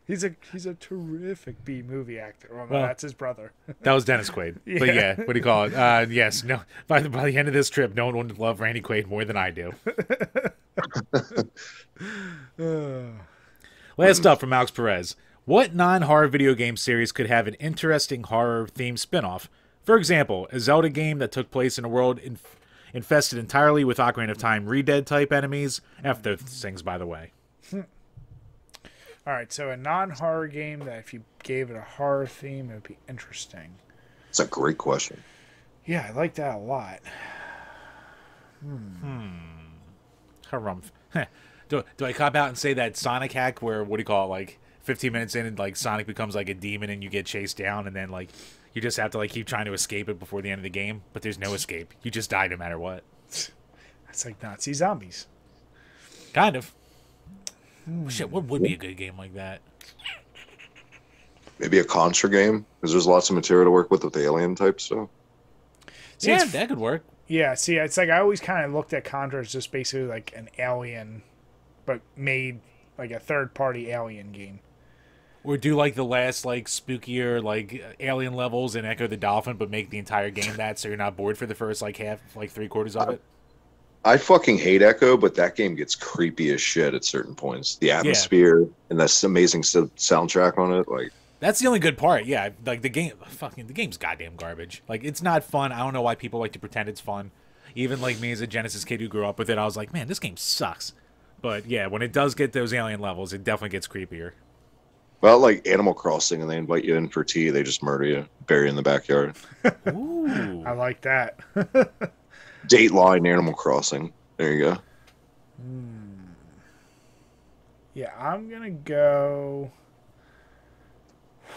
He's a terrific B movie actor. Well, Well, that's his brother. That was Dennis Quaid. Yeah. But yeah, what do you call it? Yes, no. By the end of this trip, no one would love Randy Quaid more than I do. Last up from Alex Perez. What non-horror video game series could have an interesting horror-themed spin-off? For example, a Zelda game that took place in a world infested entirely with Ocarina of Time Re-Dead-type enemies. F those things, by the way. All right, so a non-horror game that if you gave it a horror theme, it would be interesting. It's a great question. Yeah, I like that a lot. Harumph. Do I cop out and say that Sonic hack where, 15 minutes in and Sonic becomes a demon and you get chased down and then you just have to keep trying to escape it before the end of the game, but there's no escape. You just die no matter what. That's like Nazi zombies. Kind of. Shit, what would be a good game like that? Maybe a Contra game because there's lots of material to work with the alien type stuff. See, Yeah, that could work. Yeah, see, it's I always kind of looked at Contra as just basically like an alien, but made like a third-party alien game. Or do the last spookier alien levels and Echo the Dolphin, but make the entire game that so you're not bored for the first half, 3/4 of it. I fucking hate Echo, but that game gets creepy as shit at certain points. The atmosphere and that amazing soundtrack on it, That's the only good part. Yeah, like the game's goddamn garbage. Like it's not fun. I don't know why people like to pretend it's fun. Even like me as a Genesis kid who grew up with it, I was like, man, this game sucks. But yeah, when it does get those alien levels, it definitely gets creepier. Well, like Animal Crossing, and they invite you in for tea, they just murder you, bury you in the backyard. Ooh. I like that. Dateline Animal Crossing. There you go. Yeah, I'm gonna go.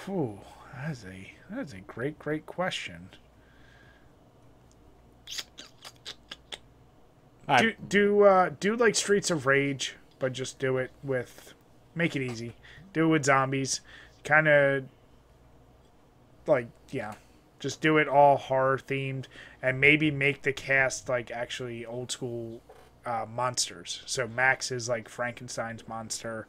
Whew, that is a great question. Do like Streets of Rage, but just do it with, make it easy. Do it with zombies, kind of like, yeah, just do it all horror themed, and maybe make the cast like actually old school monsters. So Max is like Frankenstein's monster.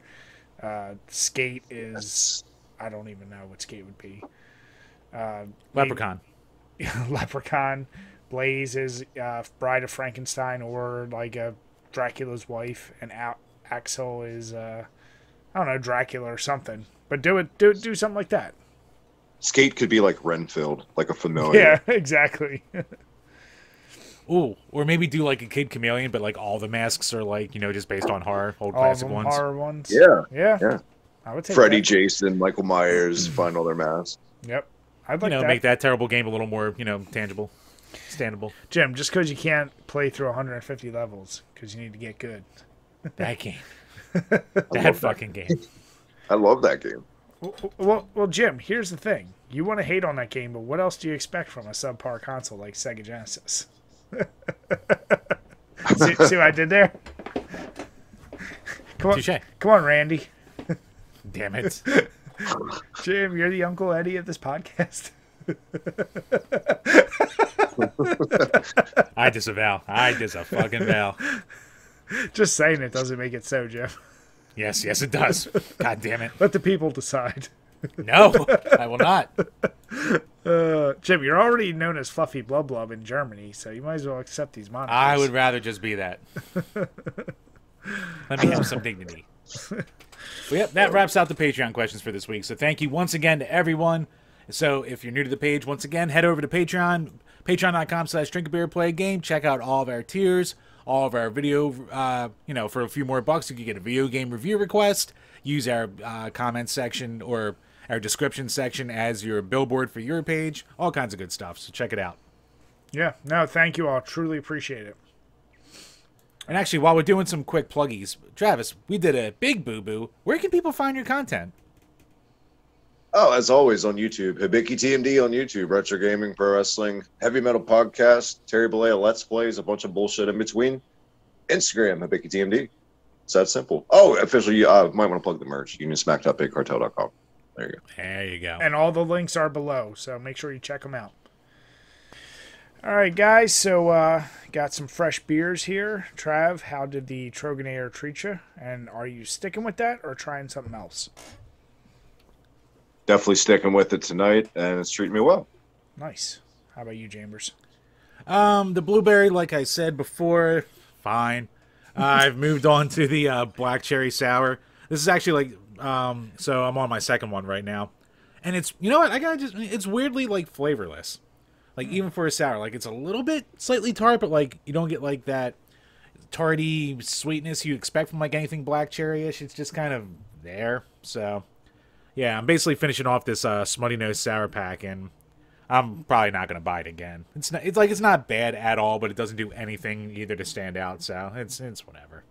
Skate is, I don't even know what Skate would be. Leprechaun. Leprechaun. Blaze is Bride of Frankenstein, or like a Dracula's wife, and Axel is I don't know, Dracula or something. But do something like that. Skate could be like Renfield, like a familiar. Yeah, exactly. Ooh, or maybe do like a Kid Chameleon, but like all the masks are like, just based on horror, old All classic of them ones. horror ones. Yeah. I would take Freddy, that. Jason, Michael Myers, find all their masks. Yep, I'd like that. Make that terrible game a little more, tangible, standable. Jim, just because you can't play through 150 levels because you need to get good. That game. That fucking game. I love that game. Well, Jim, here's the thing. You want to hate on that game, but what else do you expect from a subpar console like Sega Genesis? see what I did there? Come on, Touché. Come on, Randy. Damn it. Jim, you're the Uncle Eddie of this podcast. I disavow. Fucking vow. Just saying it doesn't make it so, Jim. Yes, it does. God damn it. Let the people decide. No, I will not. Jim, you're already known as Fluffy Blub Blub in Germany, so you might as well accept these monikers. I would rather just be that. Let me have some dignity. Well, yep, that wraps out the Patreon questions for this week. So thank you once again to everyone. So if you're new to the page, once again, head over to Patreon, patreon.com/DrinkABeerandPlayAGame. Check out all of our tiers, all of our video, for a few more bucks, you can get a video game review request, use our comment section or our description section as your billboard for your page, all kinds of good stuff. So check it out. Yeah, no, thank you all. Truly appreciate it. And actually, while we're doing some quick pluggies, Travis, we did a big boo-boo. Where can people find your content? Oh, as always on YouTube, HibikiTMD on YouTube, retro gaming, pro wrestling, heavy metal podcast, Terry Bollea Let's Plays, a bunch of bullshit in between. Instagram, HibikiTMD. It's that simple. Oh, officially, you might want to plug the merch. UnionSmack.BigCartel.com. There you go. There you go. And all the links are below, so make sure you check them out. All right, guys, so got some fresh beers here. Trav, how did the Troganator treat you? And are you sticking with that or trying something else? Definitely sticking with it tonight, and it's treating me well. Nice. How about you, Chambers? The blueberry, like I said before, fine. I've moved on to the black cherry sour. This is actually so I'm on my second one right now. And it's, you know what, it's weirdly, flavorless. Even for a sour, it's a little bit slightly tart, but, you don't get, that tarty sweetness you expect from, anything black cherry-ish. It's just kind of there. So, yeah, I'm basically finishing off this Smutty Nose Sour Pack, and I'm probably not going to buy it again. It's not bad at all, but it doesn't do anything either to stand out, so it's whatever.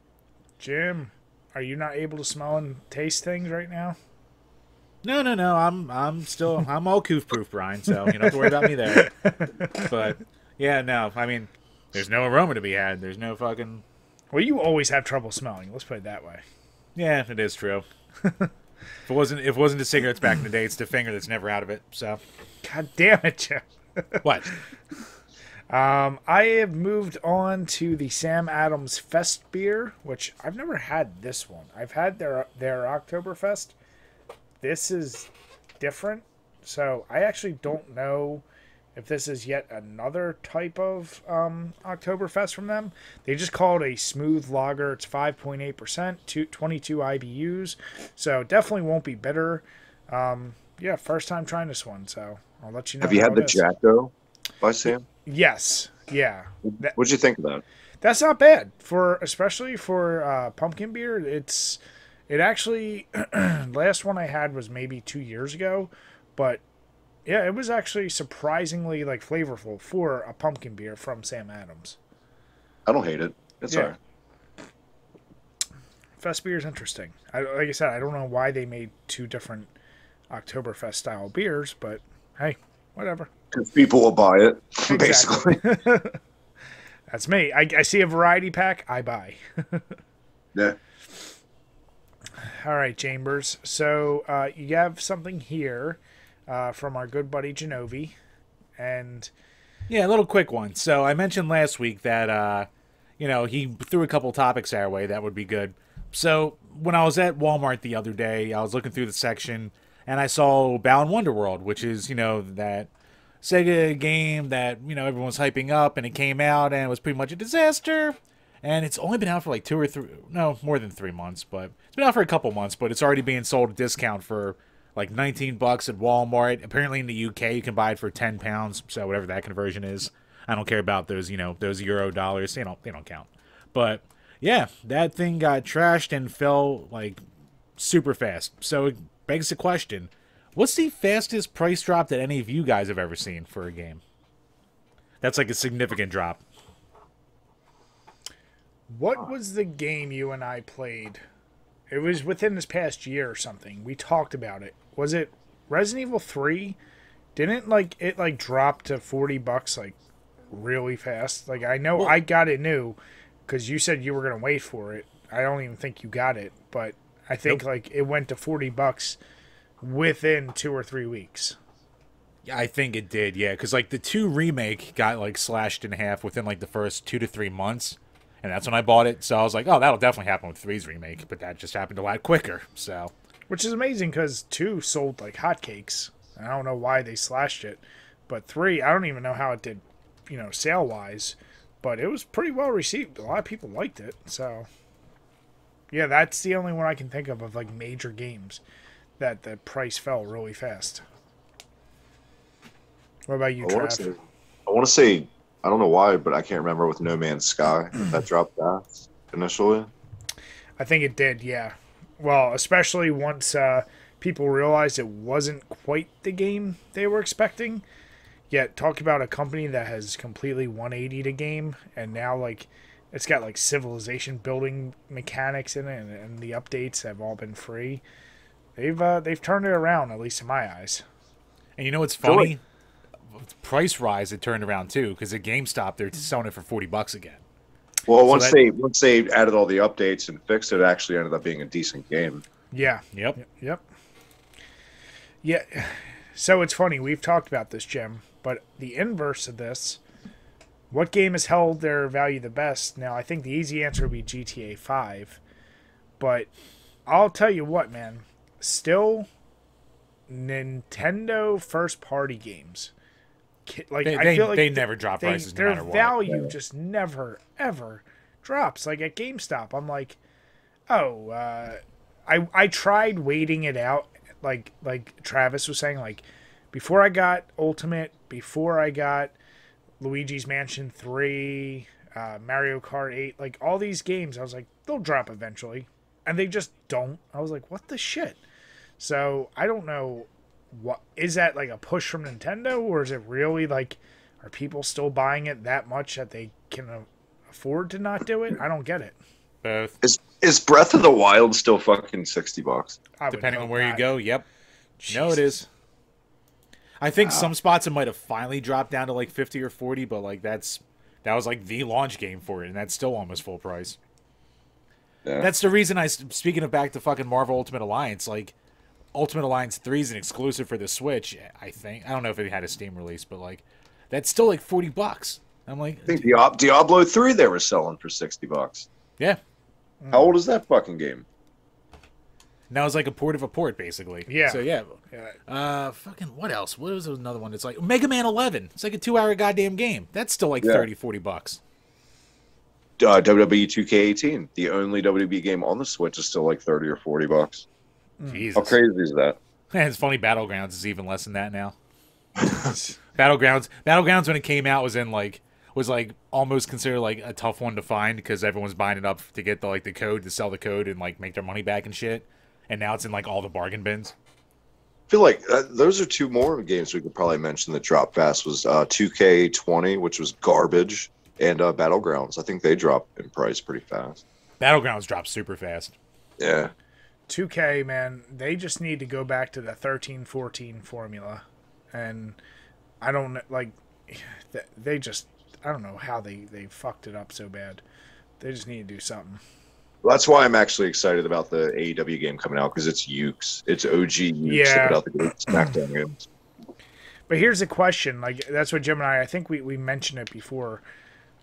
Jim, are you not able to smell and taste things right now? No. I'm all coof proof, Brian. So you don't have to worry about me there. But yeah, no. I mean, there's no aroma to be had. There's no fucking. Well, you always have trouble smelling. Let's put it that way. Yeah, it is true. If it wasn't the cigarettes back in the day, it's the finger that's never out of it. So. God damn it, Jim. What? I have moved on to the Sam Adams Fest beer, which I've never had this one. I've had their Oktoberfest. This is different, so I actually don't know if this is yet another type of Oktoberfest from them. They just call it a smooth lager. It's 5.8%, 22 IBUs, so definitely won't be bitter. Yeah, first time trying this one, so I'll let you know. Have you how had the it is. Jacko by Sam? Yes. Yeah. What'd you think of that? That's not bad especially for pumpkin beer. It actually last one I had was maybe 2 years ago, but yeah, it was actually surprisingly like flavorful for a pumpkin beer from Sam Adams. I don't hate it. It's all right. Fest beer is interesting. Like I said, I don't know why they made two different Oktoberfest style beers, but hey, whatever. Because people will buy it, Exactly. basically. That's me. I see a variety pack, I buy. Yeah. All right, Chambers. So you have something here from our good buddy Genovi, and Yeah, a little quick one. So I mentioned last week that he threw a couple topics our way that would be good. So when I was at Walmart the other day, I was looking through the section and I saw Balan Wonderworld, which is that Sega game that everyone's hyping up, and it came out and it was pretty much a disaster. And it's only been out for like more than 3 months, but it's been out for a couple months. But it's already being sold at discount for like $19 at Walmart. Apparently in the UK you can buy it for £10, so whatever that conversion is. I don't care about those those euro dollars. They don't count. But yeah, that thing got trashed and fell like super fast. So it begs the question: what's the fastest price drop that any of you guys have ever seen for a game? That's like a significant drop. what was the game you and I played? It was within this past year or something. We talked about it. Was it Resident Evil 3? Didn't it drop to $40 like really fast? Like I know I got it new because you said you were gonna wait for it. I don't even think you got it, but I think like it went to $40 within 2 or 3 weeks. Yeah, I think it did. Yeah, because like the 2 remake got like slashed in half within like the first 2 to 3 months, and that's when I bought it. So I was like, oh, that'll definitely happen with 3's remake, but that just happened a lot quicker. So, which is amazing because 2 sold like hotcakes. I don't know why they slashed it, but 3, I don't even know how it did, sale wise, but it was pretty well received. A lot of people liked it. So, yeah, that's the only one I can think of like major games that the price fell really fast. What about you, Trav? I want to say, I don't know why, but I can't remember with No Man's Sky that dropped fast initially. I think it did, yeah. Well, especially once people realized it wasn't quite the game they were expecting. Yet, talk about a company that has completely 180'd a game, and now like it's got like civilization building mechanics in it, and the updates have all been free. They've turned it around, at least in my eyes. And you know what's funny? Price rise, it turned around too, because at GameStop they're selling it for $40 again. Well, once they added all the updates and fixed it, it actually ended up being a decent game. Yeah. Yep. Yeah. So it's funny, we've talked about this, Jim, but the inverse of this, what game has held their value the best? Now, I think the easy answer would be GTA 5, but I'll tell you what, man, still Nintendo first-party games. Like I feel like they never drop prices no matter what. Their value just never, ever drops. Like at GameStop, I'm like, I tried waiting it out, like Travis was saying, like before I got Ultimate, before I got Luigi's Mansion 3, Mario Kart 8, like all these games, I was like, they'll drop eventually, and they just don't. I was like, what the shit? So I don't know. What is that, like a push from Nintendo, or is it really like, are people still buying it that much that they can afford to not do it? I don't get it. Both. Is Breath of the Wild still fucking $60? Depending on where you go, yep. Jesus. No, it is. I think some spots it might have finally dropped down to like 50 or 40, but like that was like the launch game for it, and that's still almost full price. Yeah. That's the reason speaking of back to fucking Marvel Ultimate Alliance, like Ultimate Alliance 3 is an exclusive for the Switch, I think. I don't know if it had a Steam release, but like that's still like $40. I'm like, I think Diablo 3 they were selling for $60. Yeah. How old is that fucking game? Now it's like a port of a port, basically. Yeah. So yeah. Fucking what else? What was another one? It's like Mega Man 11. It's like a 2-hour goddamn game. That's still like $30-$40. WWE 2K18, the only WWE game on the Switch, is still like $30 or $40. Jesus. How crazy is that? And it's funny, Battlegrounds is even less than that now. Battlegrounds when it came out was almost considered like a tough one to find because everyone's buying it up to get the code to sell the code and like make their money back and shit. And now it's in like all the bargain bins. I feel like those are two more games we could probably mention that dropped fast was 2K20, which was garbage, and Battlegrounds. I think they dropped in price pretty fast. Battlegrounds dropped super fast. Yeah. 2K, man, they just need to go back to the 13-14 formula. And I don't like they just I don't know how they fucked it up so bad. They just need to do something. Well, that's why I'm actually excited about the AEW game coming out because it's Ukes. It's OG Ukes. Yeah. That put out the great SmackDown games. But here's a question. Like that's what Jim and I think we mentioned it before.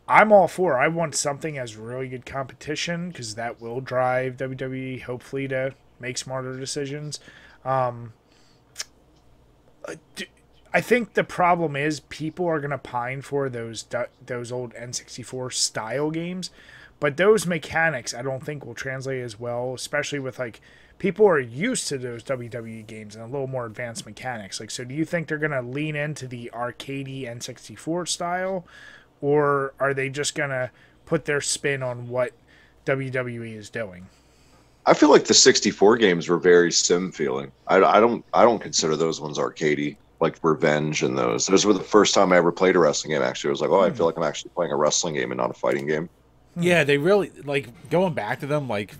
I'm all for. I want something as really good competition because that will drive WWE hopefully to make smarter decisions. I think the problem is people are going to pine for those old N64 style games, but those mechanics I don't think will translate as well, especially with like people are used to those WWE games and a little more advanced mechanics. Like, so do you think they're going to lean into the arcadey N64 style, or are they just going to put their spin on what WWE is doing? I feel like the 64 games were very sim feeling. I don't consider those ones arcadey. Like Revenge and those were the first time I ever played a wrestling game. Actually, I was like, oh, I feel like I'm actually playing a wrestling game and not a fighting game. Yeah, they really like going back to them. Like,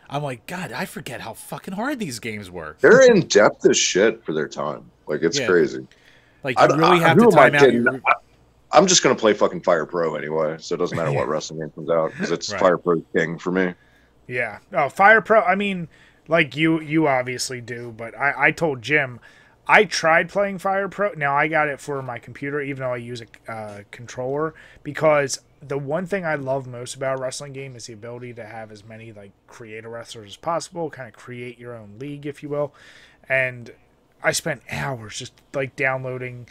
I'm like, God, I forget how fucking hard these games were. They're in depth as shit for their time. Like, it's crazy. Like, you really have to time out. I'm just gonna play fucking Fire Pro anyway, so it doesn't matter what wrestling game comes out because it's Fire Pro king for me. Yeah. Oh, Fire Pro. I mean, like you obviously do, but I told Jim. I tried playing Fire Pro. Now, I got it for my computer, even though I use a controller, because the one thing I love most about a wrestling game is the ability to have as many like creator wrestlers as possible, kind of create your own league, if you will. And I spent hours just like downloading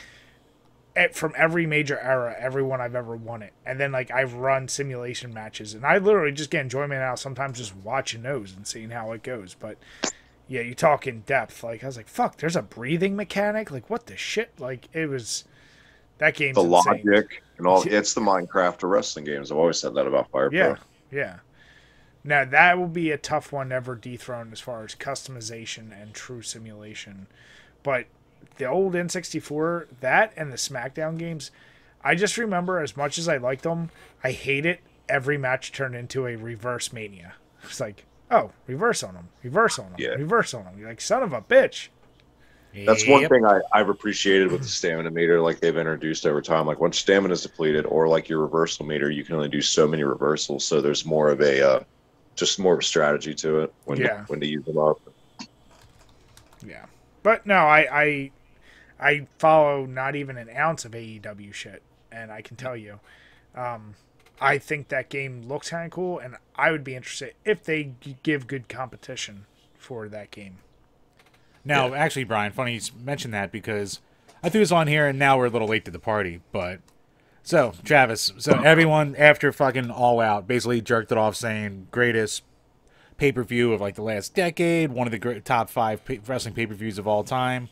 it from every major era, everyone I've ever won it. And then like I've run simulation matches, and I literally just get enjoyment out sometimes just watching those and seeing how it goes. But yeah, you talk in depth. Like, I was like, fuck, there's a breathing mechanic? Like, what the shit? Like, it was... That game's the insane. logic and all. It's the Minecraft of wrestling games. I've always said that about Fire Pro. Yeah. Now, that will be a tough one to ever dethrone as far as customization and true simulation. But the old N64, that and the SmackDown games, I just remember as much as I liked them, I hate it. Every match turned into a reverse mania. It's like... Oh, reverse on them, reverse on them. You're like, son of a bitch. That's one thing I've appreciated with the stamina meter, like they've introduced over time. Like once stamina is depleted, or like your reversal meter, you can only do so many reversals. So there's more of a just more of a strategy to it when to use them up. Yeah, but no, I follow not even an ounce of AEW shit, and I can tell you, I think that game looks kind of cool, and I would be interested if they give good competition for that game. Now, actually, Brian, funny you mentioned that because I threw this on here, and now we're a little late to the party. But so, Travis, everyone after fucking All Out basically jerked it off, saying greatest pay-per-view of like the last decade, one of the top 5 wrestling pay-per-views of all time.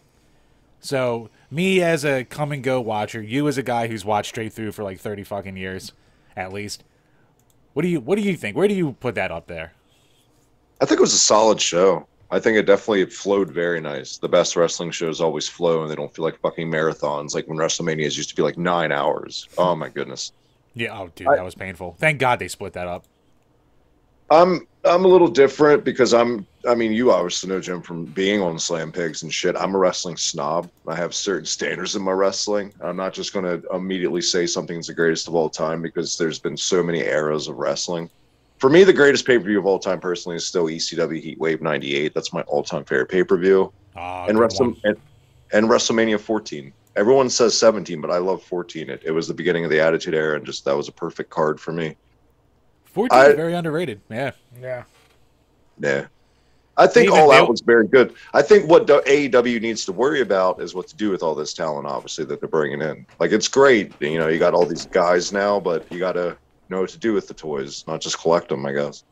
So, me as a come and go watcher, you as a guy who's watched straight through for like 30 fucking years. At least, what do you think? Where do you put that up there? I think it was a solid show. I think it definitely flowed very nice. The best wrestling shows always flow, and they don't feel like fucking marathons. Like when WrestleManias used to be like 9 hours. Oh my goodness. Yeah. Oh, dude, that was painful. Thank God they split that up. I'm a little different because I mean, you obviously know, Jim, from being on Slam Pigs and shit. I'm a wrestling snob. I have certain standards in my wrestling. I'm not just going to immediately say something's the greatest of all time because there's been so many eras of wrestling. For me, the greatest pay-per-view of all time personally is still ECW Heatwave 98. That's my all-time favorite pay-per-view. And WrestleMania 14. Everyone says 17, but I love 14. It was the beginning of the Attitude Era, and just that was a perfect card for me. 14 is very underrated. Yeah. I think All Out was very good. I think what AEW needs to worry about is what to do with all this talent, obviously, that they're bringing in. Like, it's great. You know, you got all these guys now, but you got to know what to do with the toys, not just collect them, I guess.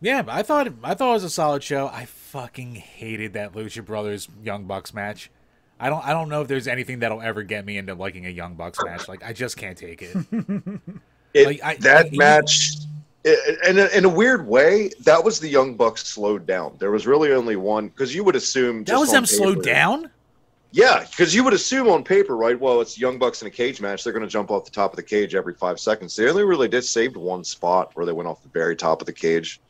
Yeah, I thought it was a solid show. I fucking hated that Lucha Brothers Young Bucks match. I don't know if there's anything that'll ever get me into liking a Young Bucks match. Like, I just can't take it. That match, in a weird way, that was the Young Bucks slowed down. There was really only one, because you would assume that was them slowed down. Yeah, because you would assume on paper, right? Well, it's Young Bucks in a cage match. They're going to jump off the top of the cage every 5 seconds. They only really did saved one spot where they went off the very top of the cage.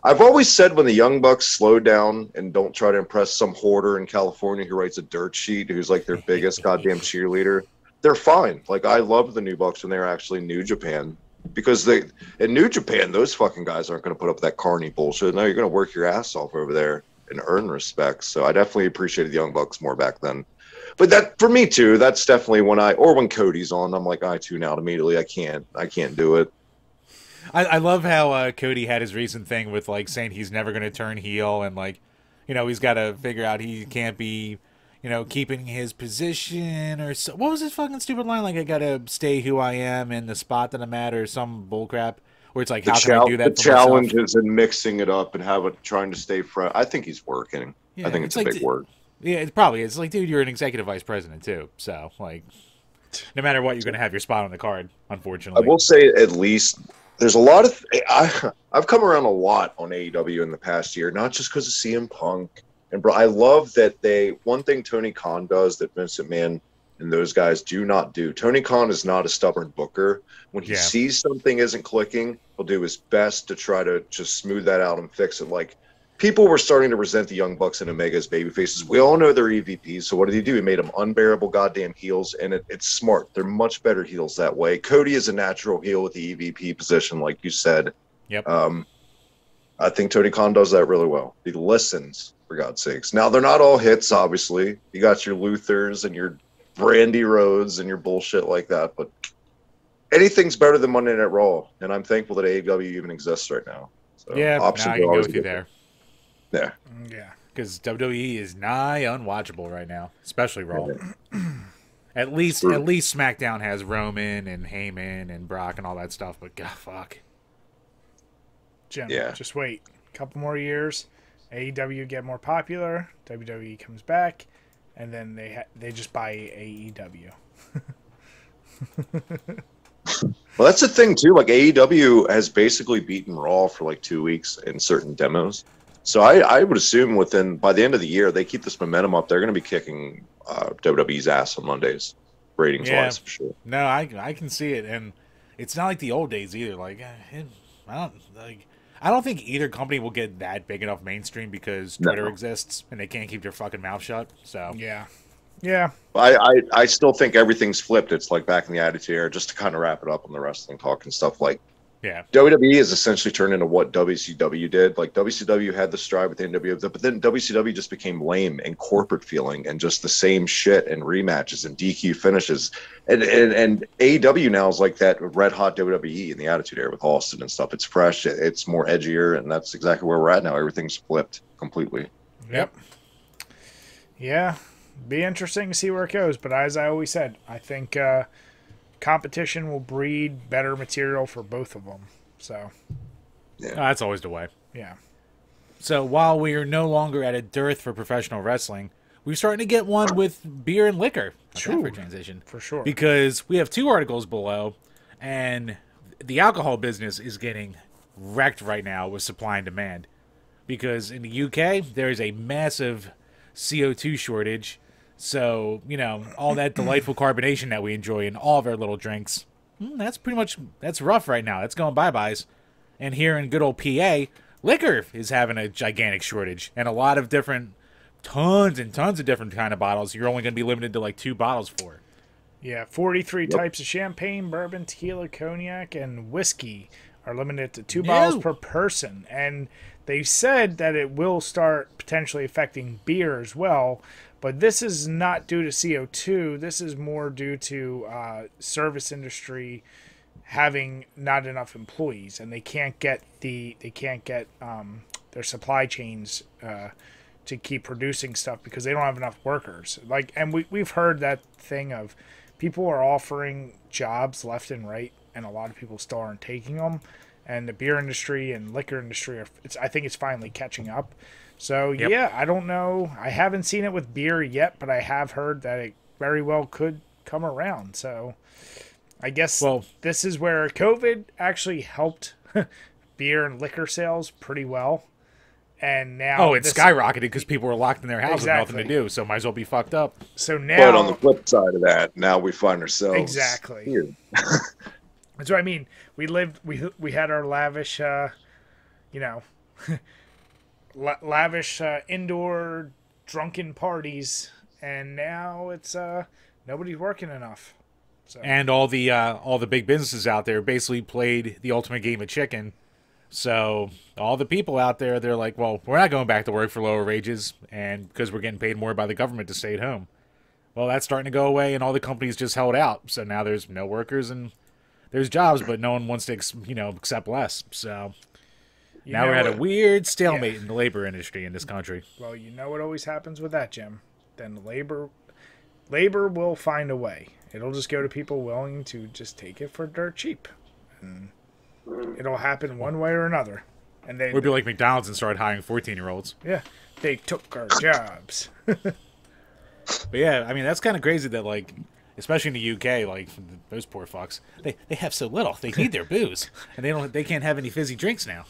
I've always said when the Young Bucks slow down and don't try to impress some hoarder in California who writes a dirt sheet who's like their biggest goddamn cheerleader, they're fine. Like, I loved the New Bucks when they were actually New Japan, because in New Japan, those fucking guys aren't going to put up with that carny bullshit. No, you're going to work your ass off over there and earn respect. So I definitely appreciated the Young Bucks more back then. But that, for me too, that's definitely when Cody's on, I'm like, I tune out immediately. I can't do it. I love how Cody had his recent thing with, like, saying he's never going to turn heel, and, like, you know, he's got to figure out he can't be, you know, keeping his position, or so. What was his fucking stupid line? Like, I got to stay who I am in the spot that I'm at, or some bullcrap, where it's like, how can I do that? The challenge is in mixing it up and trying to stay fresh. I think he's working. Yeah, I think it's a big work. Yeah, it probably is. Like, dude, you're an executive vice president too, so, like, no matter what, you're going to have your spot on the card, unfortunately. I will say, at least, there's a lot of... I've come around a lot on AEW in the past year, not just because of CM Punk. And, bro, I love that one thing Tony Khan does that Vince McMahon and those guys do not do. Tony Khan is not a stubborn booker. When he sees something isn't clicking, he'll do his best to try to just smooth that out and fix it. Like, people were starting to resent the Young Bucks and Omega as babyfaces. We all know they're EVPs, so what did he do? He made them unbearable goddamn heels, and it's smart. They're much better heels that way. Cody is a natural heel with the EVP position, like you said. Yep. I think Tony Khan does that really well. He listens, for God's sakes. Now, they're not all hits, obviously. You got your Luthers and your Brandy Rhodes and your bullshit like that, but anything's better than Monday Night Raw, and I'm thankful that AEW even exists right now. So yeah, I can go with you there. Yeah. Yeah. Because WWE is nigh unwatchable right now, especially Raw. At least SmackDown has Roman and Heyman and Brock and all that stuff, but God, fuck. Jim, just wait. A couple more years, AEW get more popular, WWE comes back, and then they just buy AEW. Well, that's the thing, too. Like, AEW has basically beaten Raw for, like, 2 weeks in certain demos. So I would assume by the end of the year, they keep this momentum up, they're going to be kicking WWE's ass on Mondays, ratings-wise, for sure. No, I can see it, and it's not like the old days either. Like, I don't think either company will get that big enough mainstream because Twitter exists and they can't keep their fucking mouth shut. So yeah. I still think everything's flipped. It's like back in the Attitude Era, just to kind of wrap it up on the wrestling talk and stuff. Like, WWE has essentially turned into what WCW did. Like, WCW had the stride with the NWO, but then WCW just became lame and corporate feeling and just the same shit and rematches and DQ finishes. And AEW now is like that red hot WWE in the Attitude Era with Austin and stuff. It's fresh, it's more edgier, and that's exactly where we're at now. Everything's flipped completely. Yep. Yeah. Be interesting to see where it goes. But as I always said, I think competition will breed better material for both of them. So, that's always the way. Yeah. So while we are no longer at a dearth for professional wrestling, we're starting to get one with beer and liquor. True. For transition. For sure. Because we have 2 articles below, and the alcohol business is getting wrecked right now with supply and demand. Because in the UK, there is a massive CO2 shortage. So, you know, all that delightful carbonation that we enjoy in all of our little drinks, that's rough right now. That's going bye-byes. And here in good old PA, liquor is having a gigantic shortage. And a lot of tons and tons of different kind of bottles. You're only going to be limited to like 2 bottles for. Yeah, 43 types of champagne, bourbon, tequila, cognac, and whiskey are limited to 2 bottles per person. And they said that it will start potentially affecting beer as well. But this is not due to CO2. This is more due to service industry having not enough employees, and they can't get their supply chains to keep producing stuff because they don't have enough workers. Like, and we've heard that thing of people are offering jobs left and right, and a lot of people still aren't taking them. and the beer industry and liquor industry I think it's finally catching up. So Yep. yeah, I don't know. I haven't seen it with beer yet, but I have heard that it very well could come around. So I guess this is where COVID actually helped beer and liquor sales pretty well. And now it skyrocketed because people were locked in their house with nothing to do, so might as well be fucked up. So now, but on the flip side of that, now we find ourselves here. That's what I mean. We had our lavish, lavish indoor drunken parties, and now it's nobody's working enough. So. And all the big businesses out there basically played the ultimate game of chicken. So all the people out there, they're like, well, we're not going back to work for lower wages, and because we're getting paid more by the government to stay at home. Well, that's starting to go away, and all the companies just held out. So now there's no workers and there's jobs, but no one wants to, accept less. So now we're at a weird stalemate in the labor industry in this country. Well, you know what always happens with that, Jim. Then labor will find a way. It'll just go to people willing to just take it for dirt cheap. And it'll happen one way or another. And we'd be like McDonald's and start hiring 14-year-olds. Yeah, they took our jobs. But yeah, I mean, that's kind of crazy that, like, especially in the UK, like, those poor fucks, they have so little. They need their booze. And they can't have any fizzy drinks now.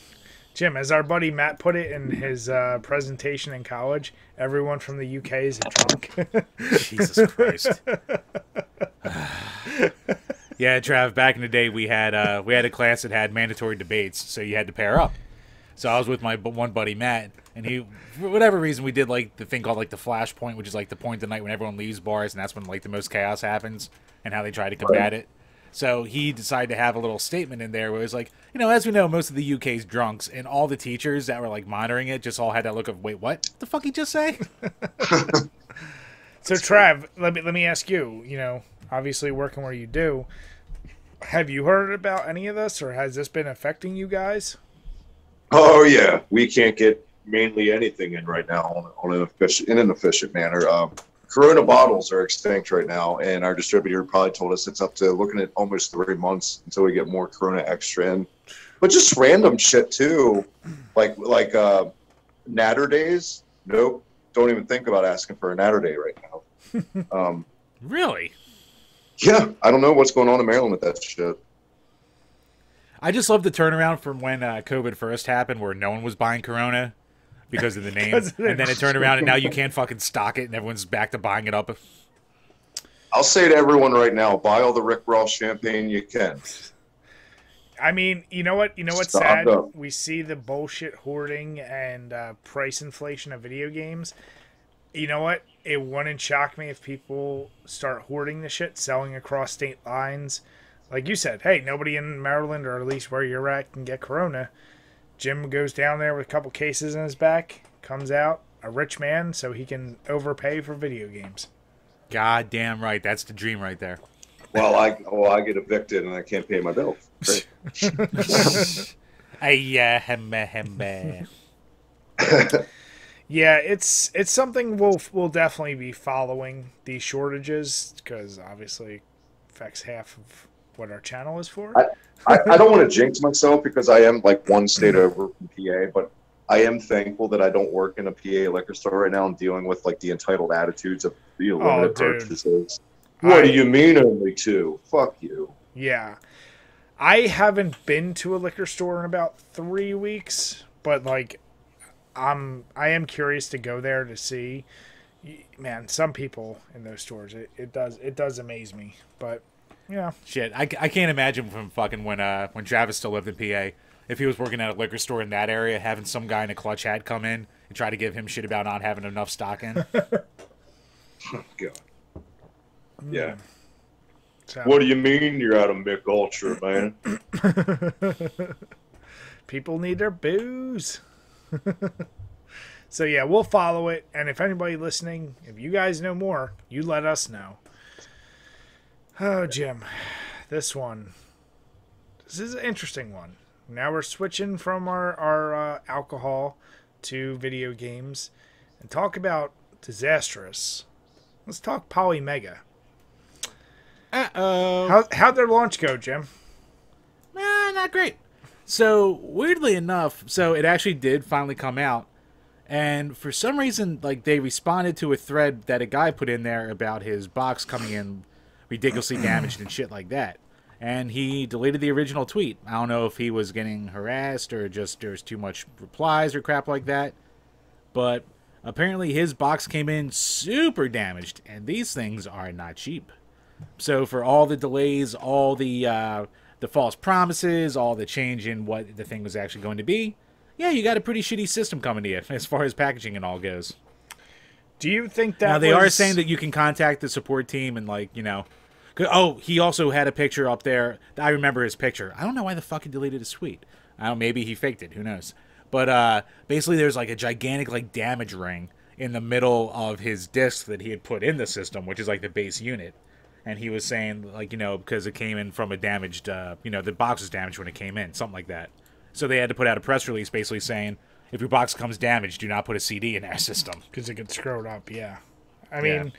Jim, as our buddy Matt put it in his presentation in college, everyone from the UK is a drunk. Jesus Christ. Yeah, Trav, back in the day, we had a class that had mandatory debates, so you had to pair up. So I was with my one buddy, Matt, and he, for whatever reason, we did, like, the thing called, like, the flash point, which is, like, the point of the night when everyone leaves bars, and that's when, like, the most chaos happens, and how they try to combat it. So he decided to have a little statement in there where it was like, as we know, most of the UK's drunks, and all the teachers that were, like, monitoring it just all had that look of, wait, what the fuck he just say? So, Trav, let me ask you, obviously working where you do, have you heard about any of this, or has this been affecting you guys? Oh, yeah. We can't get mainly anything in right now in an efficient manner. Corona bottles are extinct right now, and our distributor probably told us it's up to looking at almost 3 months until we get more Corona extra in. But just random shit, too. Like natter days. Nope. Don't even think about asking for a natter day right now. Really? Yeah, I don't know what's going on in Maryland with that shit. I just love the turnaround from when COVID first happened, where no one was buying Corona because of the name, and then it turned around, and now you can't fucking stock it, and everyone's back to buying it up. I'll say to everyone right now, buy all the Rick Ross champagne you can. I mean, you know what's sad? We see the bullshit hoarding and price inflation of video games. You know what? It wouldn't shock me if people start hoarding the shit, selling across state lines. Like you said, hey, nobody in Maryland, or at least where you're at, can get Corona. Jim goes down there with a couple cases in his back, comes out a rich man, so he can overpay for video games. God damn right. That's the dream right there. Well, I get evicted and I can't pay my bill. Great. Yeah, it's something we'll definitely be following, these shortages, because obviously it affects half of what our channel is for. I don't want to jinx myself because I am like one state over from PA, but I am thankful that I don't work in a PA liquor store right now and dealing with like the entitled attitudes of the limited purchases. What do you mean only two? Fuck you. Yeah. I haven't been to a liquor store in about 3 weeks, but like I am curious to go there to see. Man, some people in those stores, it does amaze me. But yeah, shit, I can't imagine from fucking when Travis still lived in PA, if he was working at a liquor store in that area, having some guy in a clutch hat come in and try to give him shit about not having enough stock in. Oh, God. Yeah. So, what do you mean you're out of Mick Ultra, man? People need their booze. So yeah, we'll follow it, and if anybody listening, if you guys know more, you let us know. Oh, Jim, this is an interesting one. Now we're switching from our alcohol to video games and talk about Disastrous. Let's talk Polymega. Uh-oh. How'd their launch go, Jim? Not great. So weirdly enough, so it actually did finally come out, and for some reason, like they responded to a thread that a guy put in there about his box coming in ridiculously damaged and shit like that. And he deleted the original tweet. I don't know if he was getting harassed or just there's too much replies or crap like that. But apparently his box came in super damaged, and these things are not cheap. So for all the delays, all the false promises, all the change in what the thing was actually going to be, yeah, you got a pretty shitty system coming to you as far as packaging and all goes. Do you think that now they are saying that you can contact the support team and oh, he also had a picture up there. I remember his picture. I don't know why the fuck he deleted his tweet. I don't. Maybe he faked it. Who knows? But basically, there's like a gigantic like damage ring in the middle of his disc that he had put in the system, which is like the base unit. And he was saying because it came in from a damaged, the box was damaged when it came in, something like that. So they had to put out a press release basically saying, if your box comes damaged, do not put a CD in our system. Because it gets screwed up, yeah. I mean,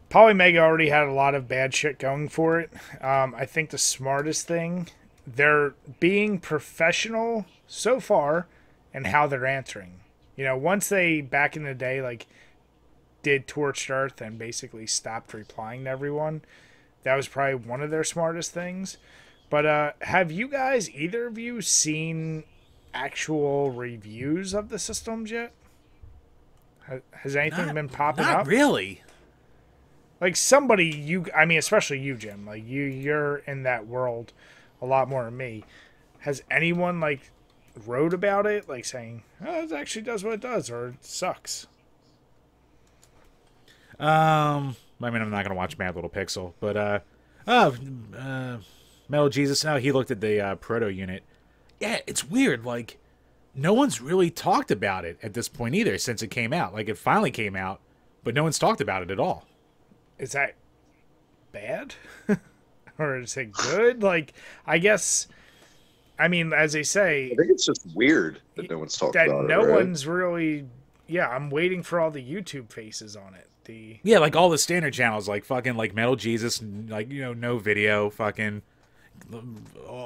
Polymega already had a lot of bad shit going for it. I think the smartest thing, they're being professional so far in how they're answering. Once they, back in the day, did Torched Earth and basically stopped replying to everyone, that was probably one of their smartest things. But have you guys, either of you, seen actual reviews of the systems yet? Has anything been popping up? Not really. Like somebody, especially you, Jim, you're in that world a lot more than me. Has anyone wrote about it, saying, oh, it actually does what it does, or it sucks? I'm not gonna watch Mad Little Pixel, but Metal Jesus. Now he looked at the proto unit. Yeah, it's weird. No one's really talked about it at this point either since it came out. It finally came out, but no one's talked about it at all. Is that bad? Or is it good? I guess, as they say... I think it's just weird that no one's talked about it, no right? one's really... Yeah, I'm waiting for all the YouTube faces on it. Yeah, all the standard channels, fucking, Metal Jesus, no video, fucking...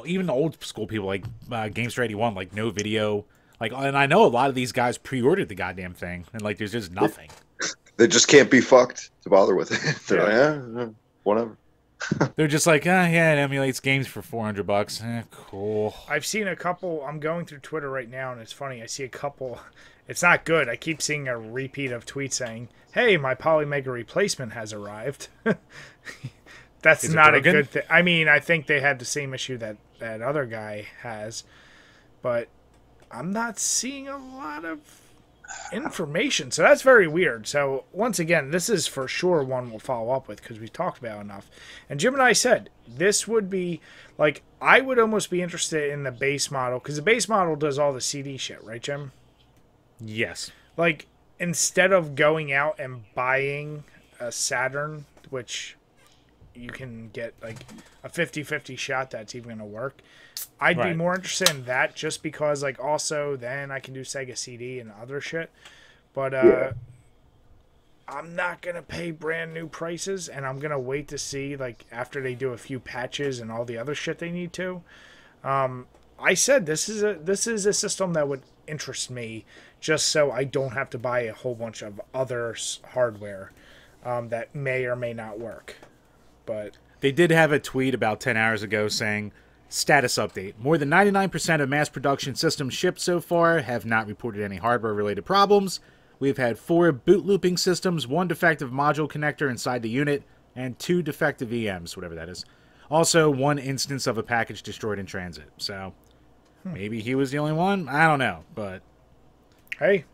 Even the old school people, Gamester 81, no video. And I know a lot of these guys pre-ordered the goddamn thing, and, there's just nothing. They just can't be fucked to bother with it. They're whatever. They're just it emulates games for $400. Cool. I've seen a couple. I'm going through Twitter right now, and it's funny. I see a couple. It's not good. I keep seeing a repeat of tweets saying, hey, my Polymega replacement has arrived. That's not a good thing. I think they had the same issue that other guy has, but I'm not seeing a lot of information. So that's very weird. So once again, this is for sure one we'll follow up with because we've talked about enough. And Jim and I said this would be I would almost be interested in the base model because the base model does all the CD shit, right, Jim? Yes. Instead of going out and buying a Saturn, which you can get a 50-50 shot that's even going to work, I'd be more interested in that just because also then I can do Sega CD and other shit. But I'm not going to pay brand new prices, and I'm going to wait to see after they do a few patches and all the other shit they need to. I said this is a system that would interest me just so I don't have to buy a whole bunch of other hardware that may or may not work. But they did have a tweet about 10 hours ago saying, status update. More than 99% of mass production systems shipped so far have not reported any hardware-related problems. We've had 4 boot looping systems, 1 defective module connector inside the unit, and 2 defective EMs, whatever that is. Also, 1 instance of a package destroyed in transit. So, maybe he was the only one? I don't know, but... Hey.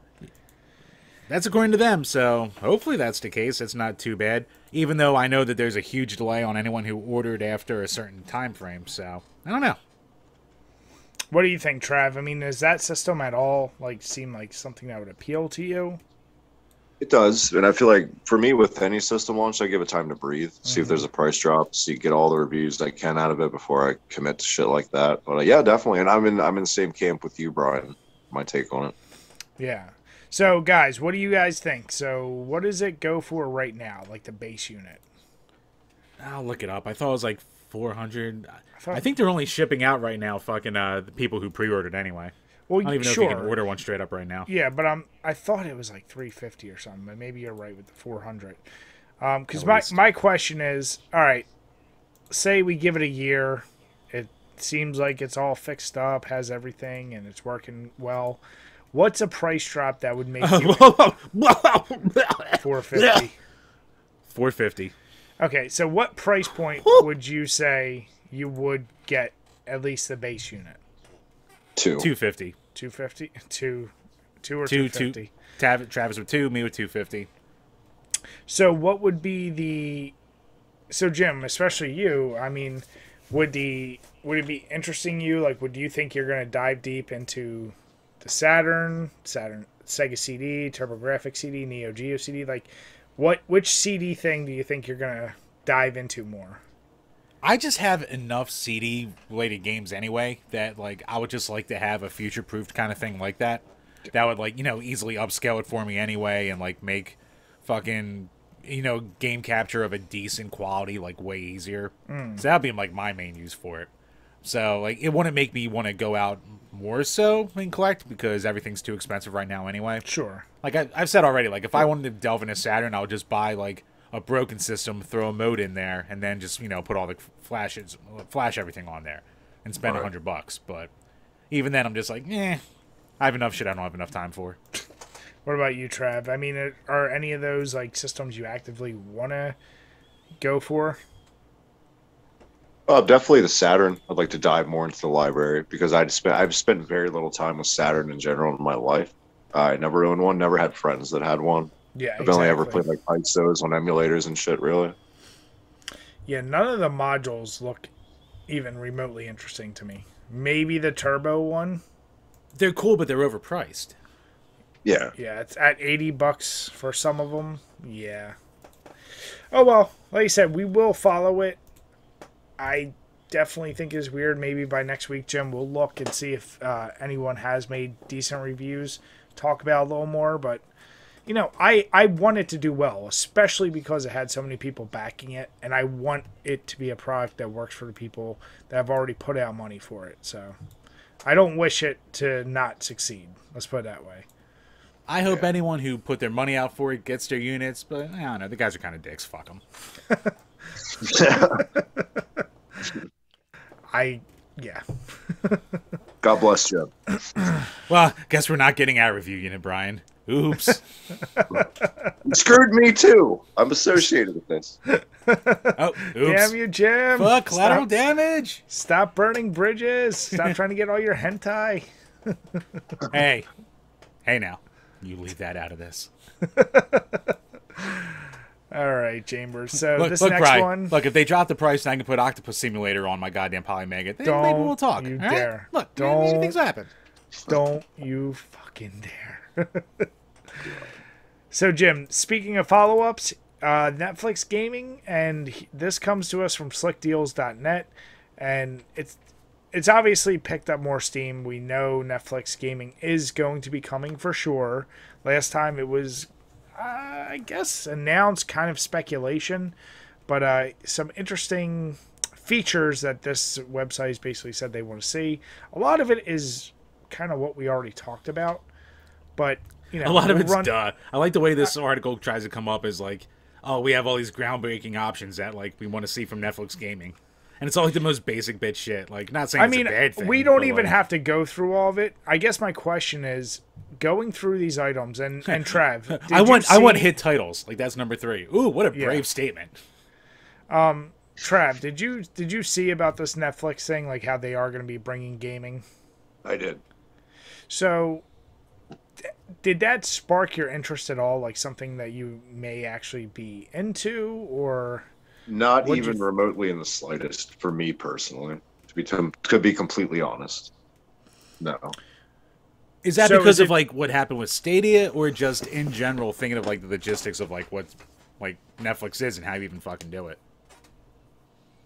That's according to them, so hopefully that's the case. That's not too bad. Even though I know that there's a huge delay on anyone who ordered after a certain time frame, so I don't know. What do you think, Trav? Does that system at all seem like something that would appeal to you? It does, and I feel like for me with any system launch, I give it time to breathe, see if there's a price drop, see get all the reviews I can out of it before I commit to shit like that. But yeah, definitely, and I'm in the same camp with you, Brian. My take on it. Yeah. So, guys, what do you guys think? So, what does it go for right now, the base unit? I'll look it up. I thought it was 400. I think they're only shipping out right now. Fucking the people who pre-ordered anyway. Well, I don't even know if you can order one straight up right now. Yeah, but I thought it was like 350 or something. But maybe you're right with the 400. Because my question is, all right, say we give it a year. It seems like it's all fixed up, has everything, and it's working well. What's a price drop that would make you 450? 450. Okay, so what price point would you say you would get at least the base unit? 250. 250? Two or 250? Travis with 2, me with 250. So what would be the... So Jim, especially you, I mean, would it be interesting to you? Like, would you think you're going to dive deep into the Saturn, Sega CD, TurboGrafx CD, Neo Geo CD? Like, which CD thing do you think you're going to dive into more? I just have enough CD-related games anyway that, like, I would just like to have a future-proofed kind of thing like that. That would, like, easily upscale it for me anyway and, like, make fucking, game capture of a decent quality, like, way easier. So that would be, like, my main use for it. So, like, it wouldn't make me want to go out more so and collect because everything's too expensive right now anyway. Sure. Like, I've said already, like, if I wanted to delve into Saturn, I would just buy, like, a broken system, throw a mode in there, and then just, put all the flash everything on there and spend $100. But even then, I'm just like, I have enough shit I don't have enough time for. What about you, Trav? I mean, are any of those, like, systems you actively want to go for? Definitely the Saturn. I'd like to dive more into the library because I've spent very little time with Saturn in general in my life. I never owned one, never had friends that had one. Yeah, I've only ever played like ISOs on emulators and shit, really. Yeah, none of the modules look even remotely interesting to me. Maybe the turbo one. They're cool, but they're overpriced. Yeah. Yeah, it's at $80 for some of them. Yeah. Oh, well, like I said, we will follow it. I definitely think it's weird. Maybe by next week, Jim, we'll look and see if anyone has made decent reviews. Talk about it a little more, but I want it to do well, especially because it had so many people backing it, and I want it to be a product that works for the people that have already put out money for it. So I don't wish it to not succeed. Let's put it that way. I hope anyone who put their money out for it gets their units, but I don't know. The guys are kind of dicks. Fuck them. Yeah. God bless you. Well, guess we're not getting our review unit, Brian. Oops. You screwed me too. I'm associated with this. Oh, oops. Damn you, Jim. Fuck, collateral damage. Stop burning bridges. Stop trying to get all your hentai. Hey now. You leave that out of this. All right, Chambers. So look, this look, next Brian, one. Look, if they drop the price and I can put Octopus Simulator on my goddamn Polymega, then don't maybe we'll talk. You all dare. Right? Look, don't, maybe things will happen. Don't you fucking dare. So, Jim, speaking of follow-ups, Netflix Gaming, and this comes to us from slickdeals.net, and it's obviously picked up more steam. We know Netflix Gaming is going to be coming for sure. Last time it was, I guess, announced, kind of speculation, but some interesting features that this website has basically said they want to see. A lot of it is kind of what we already talked about, but a lot of it's duh. I like the way this article tries to come up as like, oh, we have all these groundbreaking options that like we want to see from Netflix Gaming. And it's all like the most basic bitch shit. Like, not saying it's a bad thing. We don't even have to go through all of it. I guess my question is, going through these items, and Trav, I want hit titles. Like, that's number 3. Ooh, what a brave statement. Trav, did you see about this Netflix thing, like how they are going to be bringing gaming? I did. So, did that spark your interest at all? Like something that you may actually be into, or... Not even remotely in the slightest, for me personally. To be completely honest, no. Is that because of like what happened with Stadia, or just in general thinking of like the logistics of like what like Netflix is and how you even fucking do it?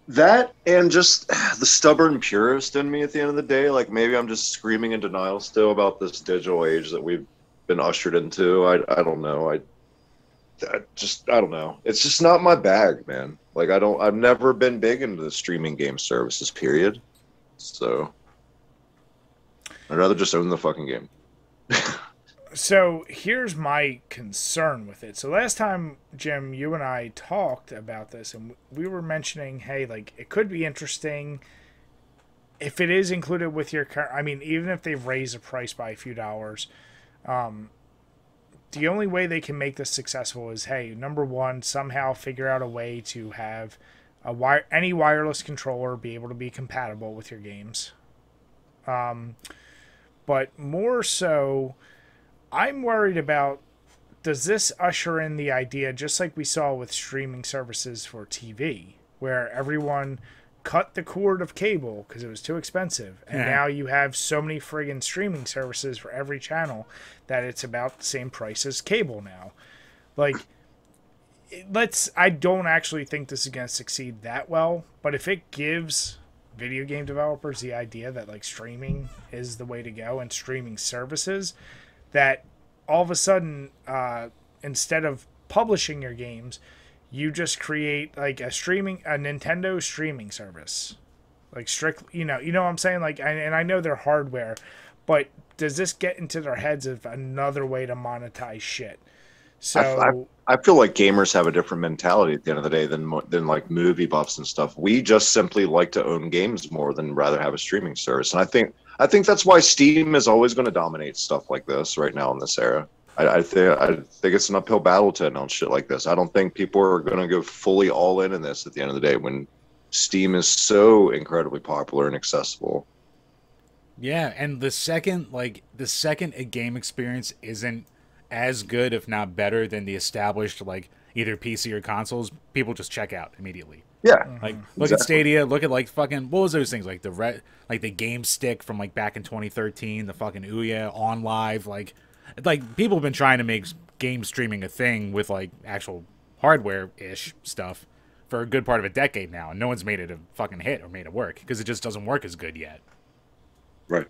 That and just the stubborn purist in me at the end of the day. Like maybe I'm just screaming in denial still about this digital age that we've been ushered into. I don't know. I don't know. It's just not my bag, man. Like I've never been big into the streaming game services, period. So I'd rather just own the fucking game. So here's my concern with it. So last time, Jim, you and I talked about this, and we were mentioning, hey, like it could be interesting if it is included with your current. I mean, even if they've raised the price by a few dollars, the only way they can make this successful is, hey, number one, somehow figure out a way to have any wireless controller be able to be compatible with your games. But more so, I'm worried about, does this usher in the idea, just like we saw with streaming services for TV, where everyone cut the cord of cable because it was too expensive, and now you have so many friggin' streaming services for every channel that it's about the same price as cable now. Like, I don't actually think this is going to succeed that well, but if it gives video game developers the idea that like streaming is the way to go and streaming services, that all of a sudden, instead of publishing your games, you just create like a Nintendo streaming service, like strictly, you know what I'm saying? Like, and I know they're hardware, but does this get into their heads of another way to monetize shit? So I feel like gamers have a different mentality at the end of the day than like movie buffs and stuff. We just simply like to own games more than rather have a streaming service, and I think that's why Steam is always going to dominate stuff like this right now in this era. I think it's an uphill battle to announce shit like this. I don't think people are going to go fully all in this at the end of the day when Steam is so incredibly popular and accessible. Yeah, and the second a game experience isn't as good, if not better, than the established like either PC or consoles, people just check out immediately. Yeah, like look at Stadia, look at like fucking what was those things like the Game Stick from like back in 2013, the fucking Ouya on live, like people have been trying to make game streaming a thing with like actual hardware ish stuff for a good part of a decade now, and no one's made it a fucking hit or made it work because it just doesn't work as good yet. Right.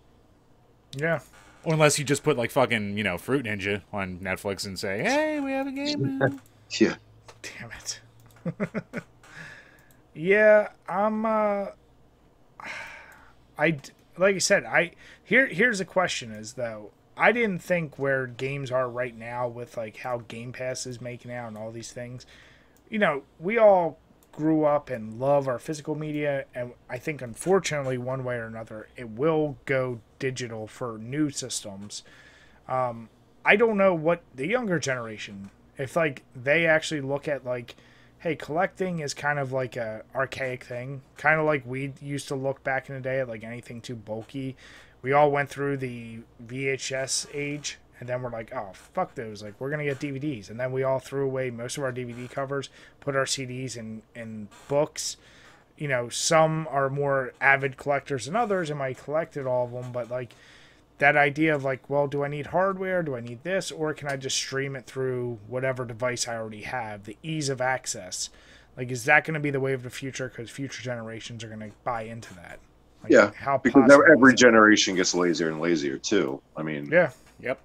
Yeah. Or unless you just put like fucking, Fruit Ninja on Netflix and say, hey, we have a game now. Yeah. Damn it. Yeah, like I said, here's the question is, though, I didn't think where games are right now with like how Game Pass is making out and all these things. We all grew up and love our physical media, and I think unfortunately one way or another it will go digital for new systems. I don't know what the younger generation, if like they actually look at like, hey, collecting is kind of like a archaic thing, kind of like we used to look back in the day at like anything too bulky. We all went through the VHS age, and then we're like, oh, fuck those. Like, we're going to get DVDs. And then we all threw away most of our DVD covers, put our CDs in books. Some are more avid collectors than others, and might collected all of them. But, like, that idea of, like, well, do I need hardware? Do I need this? Or can I just stream it through whatever device I already have? The ease of access. Like, is that going to be the way of the future? Because future generations are going to buy into that. Like, yeah, how because every generation gets lazier and lazier too. I mean, yeah, yep.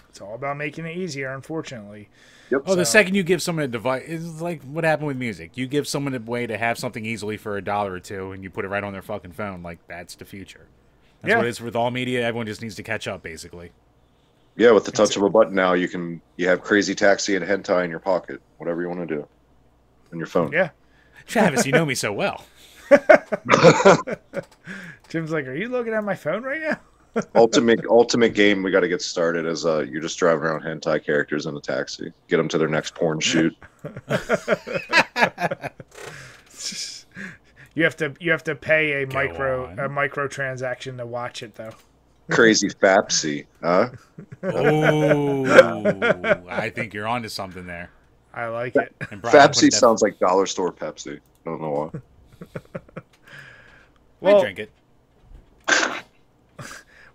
It's all about making it easier, unfortunately. Yep. Oh, the second you give someone a device, it's like what happened with music. You give someone a way to have something easily for $1 or $2, and you put it right on their fucking phone. Like, that's the future. That's what it is with all media. Everyone just needs to catch up, basically. Yeah, with the touch of a button now, you have Crazy Taxi and hentai in your pocket, whatever you want to do, on your phone. Yeah. Travis, you know me so well. Jim's like, are you looking at my phone right now? ultimate game we got to get started is you're just driving around hentai characters in a taxi, get them to their next porn shoot. You have to pay a micro transaction to watch it, though. Crazy Fapsy, huh? Oh, I think you're onto something there. I like it. Fapsy sounds like dollar store Pepsi. I don't know why. Well, I drink it.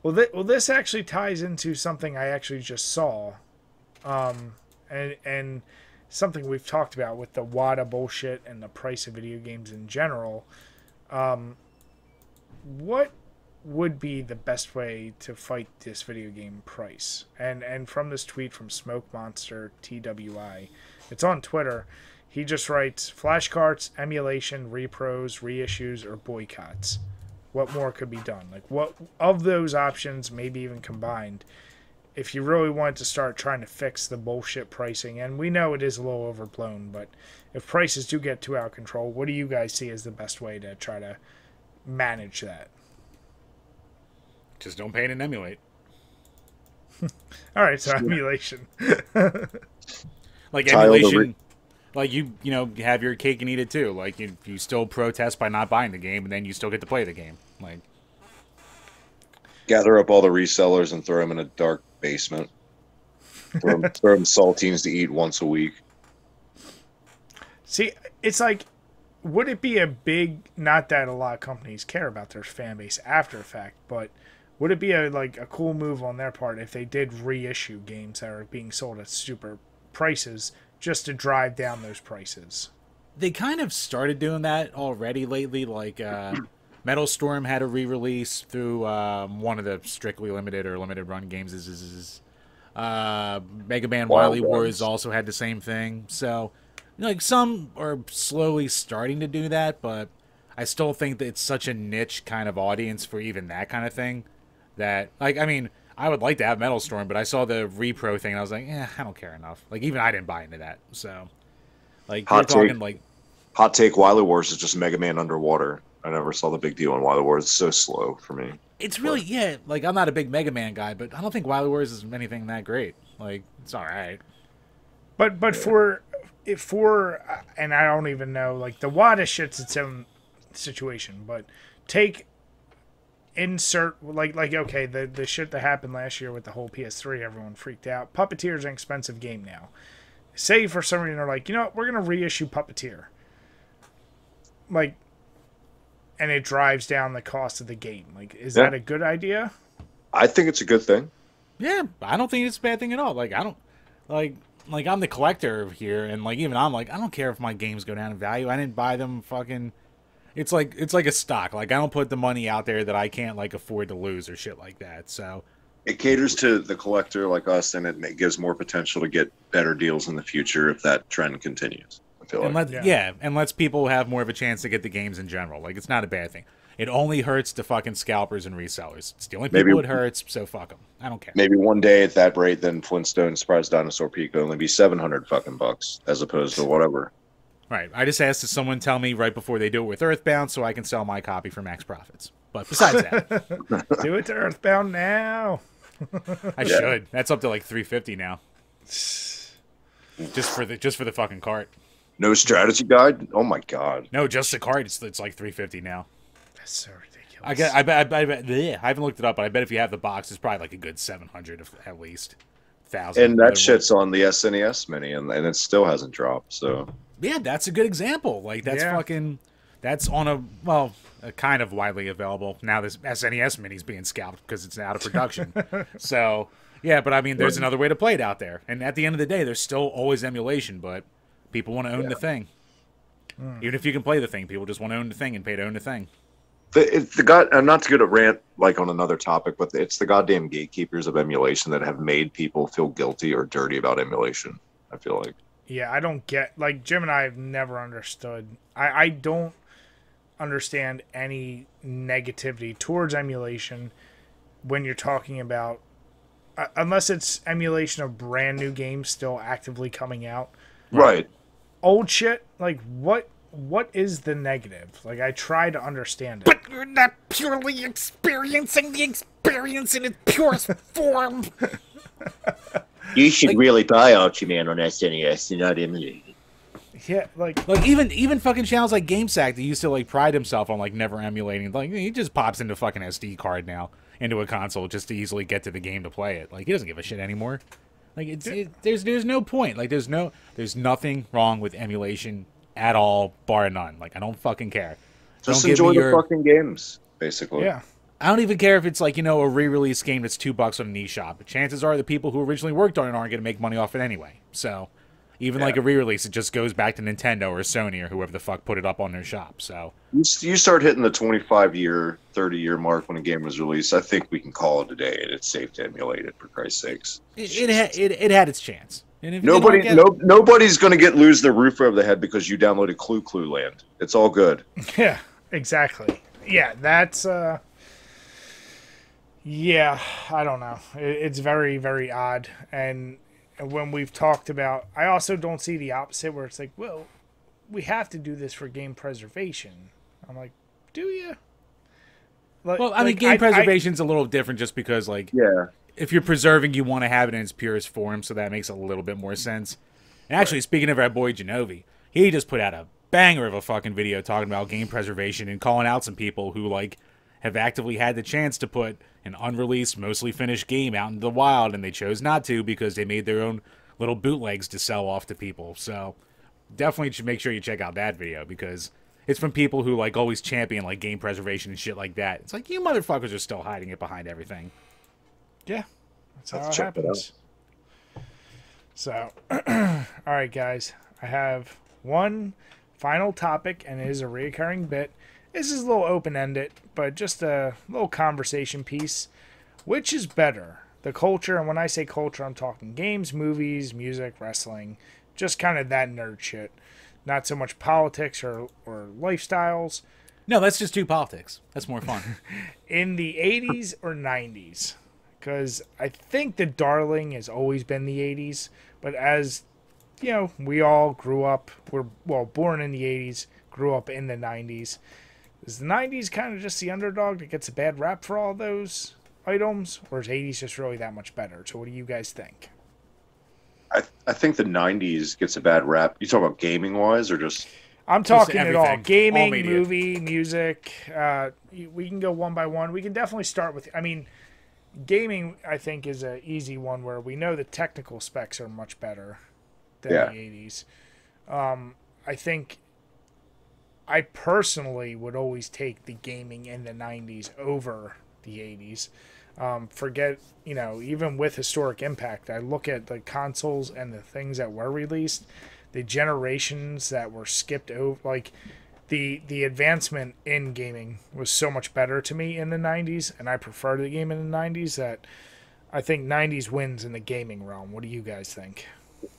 Well, this actually ties into something I actually just saw, and something we've talked about with the WADA bullshit and the price of video games in general. What would be the best way to fight this video game price? And from this tweet from Smoke Monster TWI, it's on Twitter. He just writes flashcards, emulation, repros, reissues, or boycotts. What more could be done? Like, what of those options, maybe even combined, if you really want to start trying to fix the bullshit pricing, and we know it is a little overblown, but if prices do get too out of control, what do you guys see as the best way to try to manage that? Just don't pay it and emulate. All right, so emulation. Like emulation, like you have your cake and eat it too. Like you still protest by not buying the game, and then you still get to play the game. Like gather up all the resellers and throw them in a dark basement. Throw them saltines to eat once a week. See, it's like, would it be a big? Not that a lot of companies care about their fan base after the fact, but would it be a cool move on their part if they did reissue games that are being sold at super prices just to drive down those prices? They kind of started doing that already lately. Like Metal Storm had a re-release through one of the strictly limited or limited run games. Mega Man Wily Wars also had the same thing. So, like, some are slowly starting to do that, but I still think that it's such a niche kind of audience for even that kind of thing. That, like, I mean, I would like to have Metal Storm, but I saw the repro thing and I was like, I don't care enough. Like, even I didn't buy into that. So, like, hot take, Wily Wars is just Mega Man underwater. I never saw the big deal on Wily Wars. It's so slow for me. It's really, yeah, like, I'm not a big Mega Man guy, but I don't think Wily Wars is anything that great. Like, it's all right. But for and I don't even know, like, the WADA shit's its own situation, but insert okay, the shit that happened last year with the whole PS3, everyone freaked out. Puppeteer is an expensive game now. Say for some reason they're like, you know what, we're gonna reissue Puppeteer, like, and it drives down the cost of the game. Like, is that a good idea? I think it's a good thing. Yeah, I don't think it's a bad thing at all. Like, I don't like I'm the collector here, and like even I'm like, I don't care if my games go down in value. I didn't buy them fucking. It's like a stock. Like, I don't put the money out there that I can't, like, afford to lose or shit like that. So it caters to the collector like us, and it gives more potential to get better deals in the future if that trend continues. I feel like. And lets people have more of a chance to get the games in general. Like, it's not a bad thing. It only hurts the fucking scalpers and resellers. It's the only people it hurts, so fuck them. I don't care. Maybe one day at that rate, then Flintstone Surprise Dinosaur Peak will only be $700 fucking bucks as opposed to whatever. Right. I just asked that someone tell me right before they do it with Earthbound so I can sell my copy for max profits. But besides that, do it to Earthbound now. I should. That's up to like $350 now. Just for the fucking cart. No strategy guide? Oh my god. No, just the cart. It's like $350 now. That's so ridiculous. I bet. I haven't looked it up, but I bet if you have the box, it's probably like a good $700 at least. 1,000. And that shit's on the SNES Mini, and it still hasn't dropped. So yeah, that's a good example. Like, that's fucking. That's on a kind of widely available. Now this SNES Mini's being scalped because it's out of production. So yeah, but I mean, there's another way to play it out there. And at the end of the day, there's still always emulation, but people want to own the thing. Even if you can play the thing, people just want to own the thing and pay to own the thing. I'm not going to rant like on another topic, but it's the goddamn gatekeepers of emulation that have made people feel guilty or dirty about emulation, I feel like. Yeah, I don't get, like, Jim and I have never understood. I don't understand any negativity towards emulation when you're talking about, unless it's emulation of brand new games still actively coming out. Right. Old shit, like, what is the negative? Like, I try to understand it. But you're not purely experiencing the experience in its purest form. You should really buy Ultraman on SNES and not emulate it. Yeah, like even fucking channels like GameSack that used to like pride himself on like never emulating. Like, he just pops into fucking SD card now into a console just to easily get to the game to play it. Like, he doesn't give a shit anymore. Like, there's no point. Like, there's nothing wrong with emulation at all, bar none. Like, I don't fucking care. Just enjoy the fucking games, basically. Yeah. I don't even care if it's like, a re-release game that's $2 on an eShop. But chances are the people who originally worked on it aren't going to make money off it anyway. So, even like a re-release, it just goes back to Nintendo or Sony or whoever the fuck put it up on their shop. So you start hitting the 25-year, 30-year mark when a game was released. I think we can call it a day, and it's safe to emulate it, for Christ's sakes. It had its chance. And if you didn't like it, Nobody's going to lose their roof over the head because you downloaded Clue Land. It's all good. Yeah, exactly. Yeah, that's yeah, I don't know. It's very, very odd. And when we've talked about, I also don't see the opposite where it's like, well, we have to do this for game preservation. I'm like, do you? Well, I mean, game preservation's a little different just because, like, Yeah. if you're preserving, you want to have it in its purest form, so that makes a little bit more sense. And actually, speaking of our boy Genovi, he just put out a banger of a fucking video talking about game preservation and calling out some people who, like, have actively had the chance to put an unreleased, mostly finished game out into the wild, and they chose not to because they made their own little bootlegs to sell off to people. So definitely should make sure you check out that video because it's from people who, like, always champion, like, game preservation and shit like that. It's like, you motherfuckers are still hiding it behind everything. Yeah, that's how it happens. So, all right, guys. I have one final topic, and it is a recurring bit. This is a little open-ended, but just a little conversation piece. Which is better? The culture, and when I say culture, I'm talking games, movies, music, wrestling, just kind of that nerd shit. Not so much politics or lifestyles. No, let's just do politics. That's more fun. In the 80s or 90s? Because I think the darling has always been the 80s. But as, you know, we all grew up, born in the 80s, grew up in the 90s. Is the 90s kind of just the underdog that gets a bad rap for all those items? Or is 80s just really that much better? So what do you guys think? I think the 90s gets a bad rap. You talking about gaming-wise or just... I'm talking it all. Gaming, all media. movie, music. We can go one by one. We can definitely start with... I mean, gaming, I think, is an easy one where we know the technical specs are much better than the 80s. I think I personally would always take the gaming in the 90s over the 80s. Forget, you know, even with historic impact, I look at the consoles and the things that were released, the generations that were skipped over, like the advancement in gaming was so much better to me in the 90s, and I prefer the game in the 90s that I think 90s wins in the gaming realm. What do you guys think?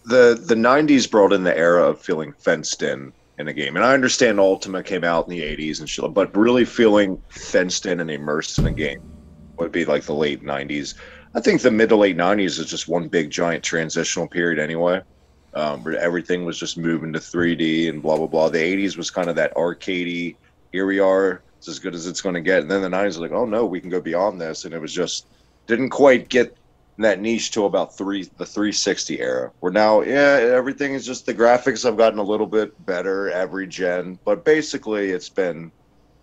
The 90s brought in the era of feeling fenced in a game. And I understand Ultima came out in the 80s and shit, but really feeling fenced in and immersed in a game would be like the late 90s. I think the mid to late 90s is just one big giant transitional period anyway, where everything was just moving to 3D and blah, blah, blah. The 80s was kind of that arcadey, here we are, it's as good as it's going to get. And then the 90s was like, oh no, we can go beyond this. And it was just, didn't quite get that niche till about the 360 era. Where now, everything is just, the graphics have gotten a little bit better every gen. But basically, it's been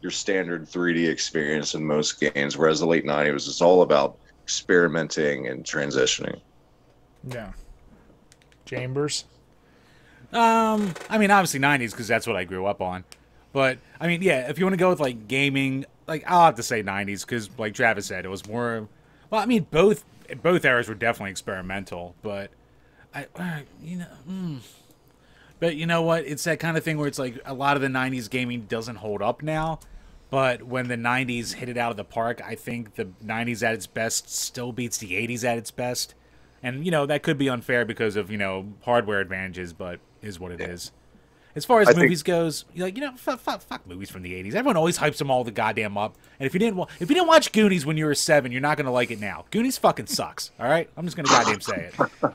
your standard 3D experience in most games, whereas the late 90s was just all about experimenting and transitioning. Yeah. Chambers? I mean, obviously 90s because that's what I grew up on. But, I mean, yeah, if you want to go with, like, gaming, like, I'll have to say 90s because, like Travis said, it was more... Well, I mean, both eras were definitely experimental, but... But you know what? It's that kind of thing where it's like a lot of the 90s gaming doesn't hold up now. But when the 90s hit it out of the park, I think the 90s at its best still beats the 80s at its best. And, you know, that could be unfair because of, you know, hardware advantages, but is what it is. As far as movies goes, like, you know, fuck movies from the 80s. Everyone always hypes them all the goddamn up. And if you didn't watch Goonies when you were 7, you're not going to like it now. Goonies fucking sucks, all right? I'm just going to goddamn say it.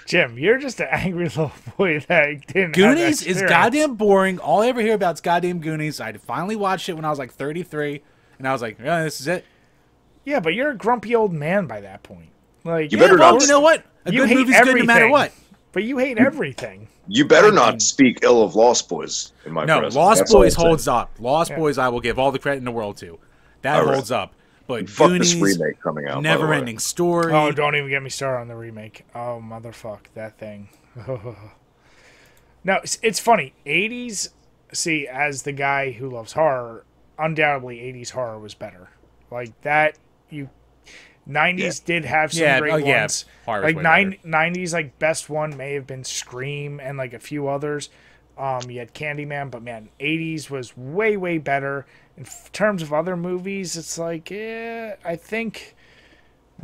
Jim, you're just an angry little boy that didn't Goonies is goddamn boring. All I ever hear about is goddamn Goonies. I finally watched it when I was like 33, and I was like, yeah, this is it. Yeah, but you're a grumpy old man by that point. Like, you better not. You know what? A good movie's good no matter what. But you hate everything. You better not speak ill of Lost Boys in my presence. No, Lost Boys holds up. Lost Boys I will give all the credit in the world to. That holds up. But fuck Goonies, this remake coming out. Never-ending story. Oh, don't even get me started on the remake. Oh, motherfuck, that thing. No, it's funny. 80s, see, as the guy who loves horror, undoubtedly 80s horror was better. Like, that, 90s did have some great ones. Like, 90s, like, best one may have been Scream and, like, a few others. You had Candyman, but, man, 80s was way, way better. In terms of other movies, it's like, I think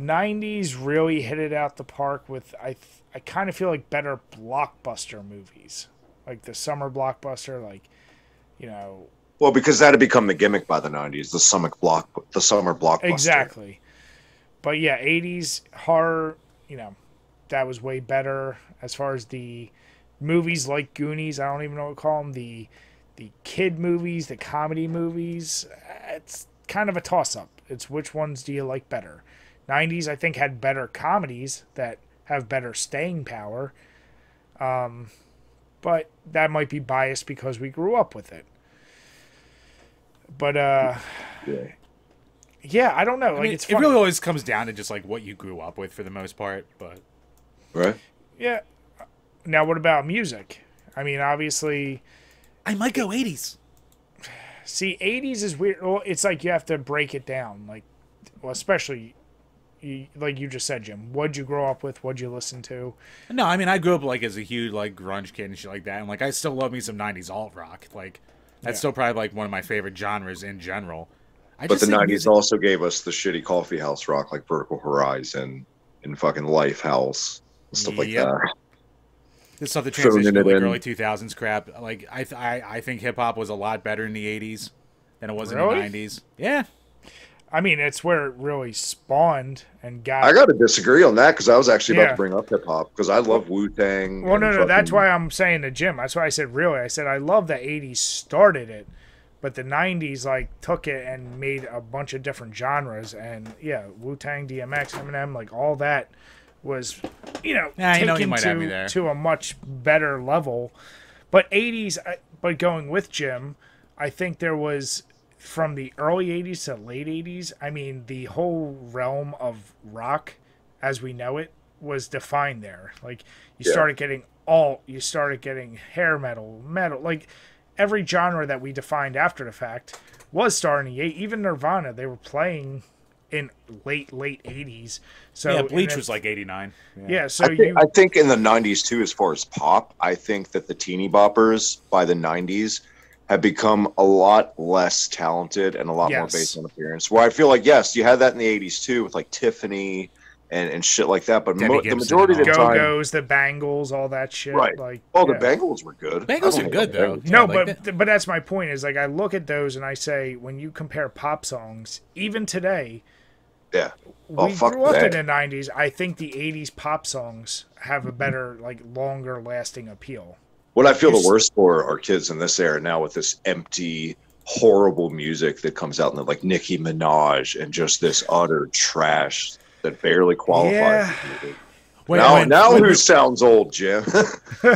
90s really hit it out the park with, I I kind of feel like better blockbuster movies, like the summer blockbuster, like, you know. Well, because that had become the gimmick by the 90s, the summer blockbuster. Exactly. But yeah, 80s horror, you know, that was way better as far as the movies like Goonies. I don't even know what to call them. The kid movies, the comedy movies. It's kind of a toss-up. It's which ones do you like better? 90s, I think, had better comedies that have better staying power. But that might be biased because we grew up with it. But, yeah, I don't know. Like, it's it really always comes down to just like what you grew up with for the most part. But Right. Yeah. Now, what about music? I mean, obviously, I might go 80s. see, 80s is weird. Well, it's like you have to break it down. Like, well, especially, like you just said, Jim. What'd you grow up with? What'd you listen to? No, I mean, I grew up like as a huge like grunge kid and shit like that, and like I still love me some 90s alt rock. Like that's still probably like one of my favorite genres in general. But the 90s also gave us the shitty coffee house rock like Vertical Horizon and fucking Lifehouse and stuff like that. This stuff that transitioned to like early 2000s crap. Like I think hip hop was a lot better in the 80s than it was in the 90s. Yeah. I mean, it's where it really spawned and got. I got to disagree on that because I was actually about to bring up hip hop because I love Wu-Tang. Well, no, that's why I'm saying to Jim. That's why I said really. I said I love the 80s started it, but the 90s like took it and made a bunch of different genres. And yeah, Wu-Tang, DMX, Eminem, like all that was, taken to a much better level. But 80s, but going with Jim, I think there was. From the early 80s to late 80s, I mean, the whole realm of rock as we know it was defined there. Like, you started getting alt, you started getting hair metal, like, every genre that we defined after the fact was starting in the 80s. Even Nirvana, they were playing in late 80s. So yeah, Bleach was like 89. Yeah, so I think in the 90s, too, as far as pop, I think that the teeny boppers by the 90s have become a lot less talented and a lot more based on appearance. Where I feel like, yes, you had that in the 80s too with like Tiffany and shit like that. But the majority of the time... Go-Go's, the Bangles, all that shit. Right. Like, the Bangles were good. Bangles are good, though. No, but that's my point is like I look at those and I say when you compare pop songs, even today... Yeah. We grew up in the 90s. I think the 80s pop songs have a better, like, longer lasting appeal. What I feel the worst for are kids in this era now with this empty, horrible music that comes out in like Nicki Minaj and just this utter trash that barely qualifies. Yeah. Who sounds old, Jim?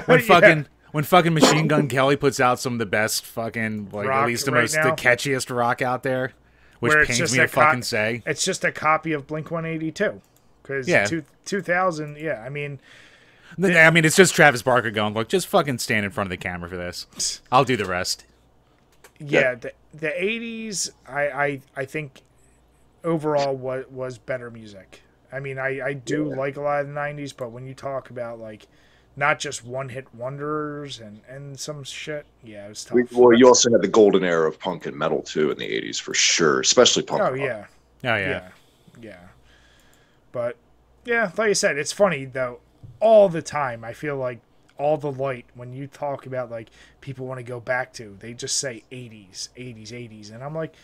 When fucking Machine Gun Kelly puts out some of the best fucking like rock, at least the catchiest rock out there, which pains me to fucking say. It's just a copy of Blink-182 because 2000. Yeah, I mean. It's just Travis Barker going, look, just fucking stand in front of the camera for this. I'll do the rest. Yeah, the 80s, I think overall was better music. I mean, I do like a lot of the 90s, but when you talk about, like, not just one-hit wonders and some shit, it was tough. You also had the golden era of punk and metal, too, in the 80s, for sure, especially punk. Oh, yeah. But, yeah, like I said, it's funny, though. All the time, I feel like all the light when you talk about like people want to go back to, they just say 80s, and I'm like,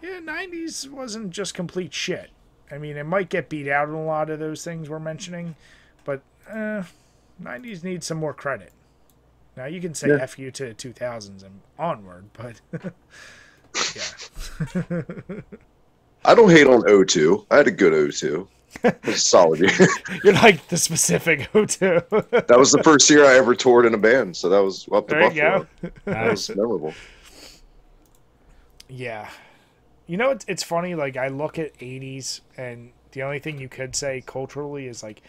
yeah, 90s wasn't just complete shit. I mean, it might get beat out in a lot of those things we're mentioning, but 90s need some more credit. Now you can say F you to the 2000s and onward, but yeah. I don't hate on O2. I had a good O2. It was a solid year. You're like the specific O2. That was the first year I ever toured in a band, so that was up to there Buffalo. That was memorable. Yeah. You know, it's funny, like, I look at 80s, and the only thing you could say culturally is, like,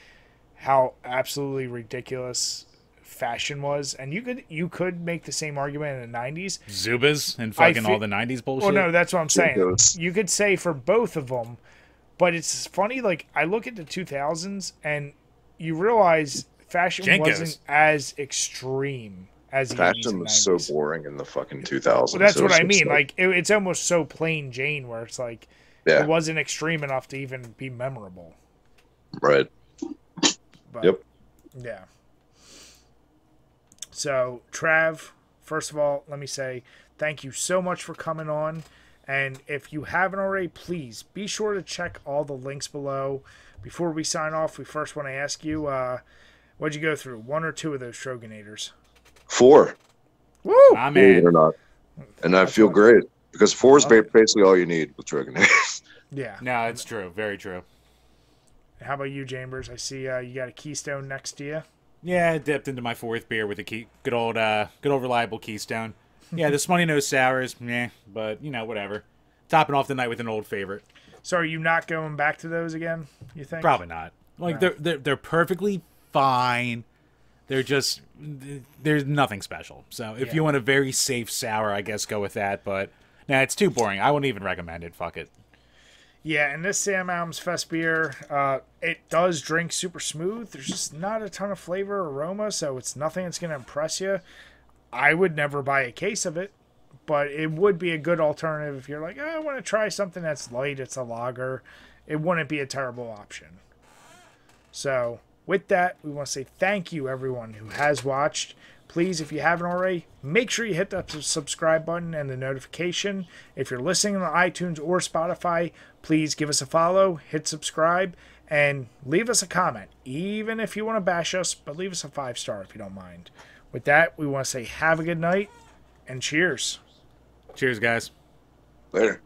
how absolutely ridiculous fashion was. And you could make the same argument in the 90s. Zubas and fucking all the 90s bullshit. Well, no, that's what I'm saying. You could say for both of them. But it's funny, like, I look at the 2000s, and you realize fashion wasn't as extreme as the 80s and 90s. Fashion was so boring in the fucking 2000s. Well, that's what I mean. Like, it's almost so plain Jane, where it's like, it wasn't extreme enough to even be memorable. Right. But, yep. Yeah. So, Trav, first of all, let me say thank you so much for coming on. And if you haven't already, please be sure to check all the links below. Before we sign off, we first want to ask you, what'd you go through? 1 or 2 of those Trogonators? 4. Woo! My Believe it or man. not. And I feel great because 4 is basically all you need with Dragonators. Yeah. No, it's true. Very true. How about you, Chambers? I see you got a Keystone next to you. Yeah, I dipped into my 4th beer with a good old reliable Keystone. Yeah, the Smutty Nose Sour is meh, but you know, whatever. Topping off the night with an old favorite. So are you not going back to those again, you think? Probably not. Like Right. they're perfectly fine. They're just there's nothing special. So if you want a very safe sour, I guess go with that, but nah, it's too boring. I wouldn't even recommend it. Fuck it. Yeah, and this Sam Adams Fest beer, it does drink super smooth. There's just not a ton of flavor or aroma, so it's nothing that's going to impress you. I would never buy a case of it, but it would be a good alternative if you're like, oh, I want to try something that's light, it's a lager. It wouldn't be a terrible option. So, with that, we want to say thank you, everyone who has watched. Please, if you haven't already, make sure you hit that subscribe button and the notification. If you're listening on iTunes or Spotify, please give us a follow, hit subscribe, and leave us a comment. Even if you want to bash us, but leave us a 5-star if you don't mind. With that, we want to say have a good night and cheers. Cheers, guys. Later.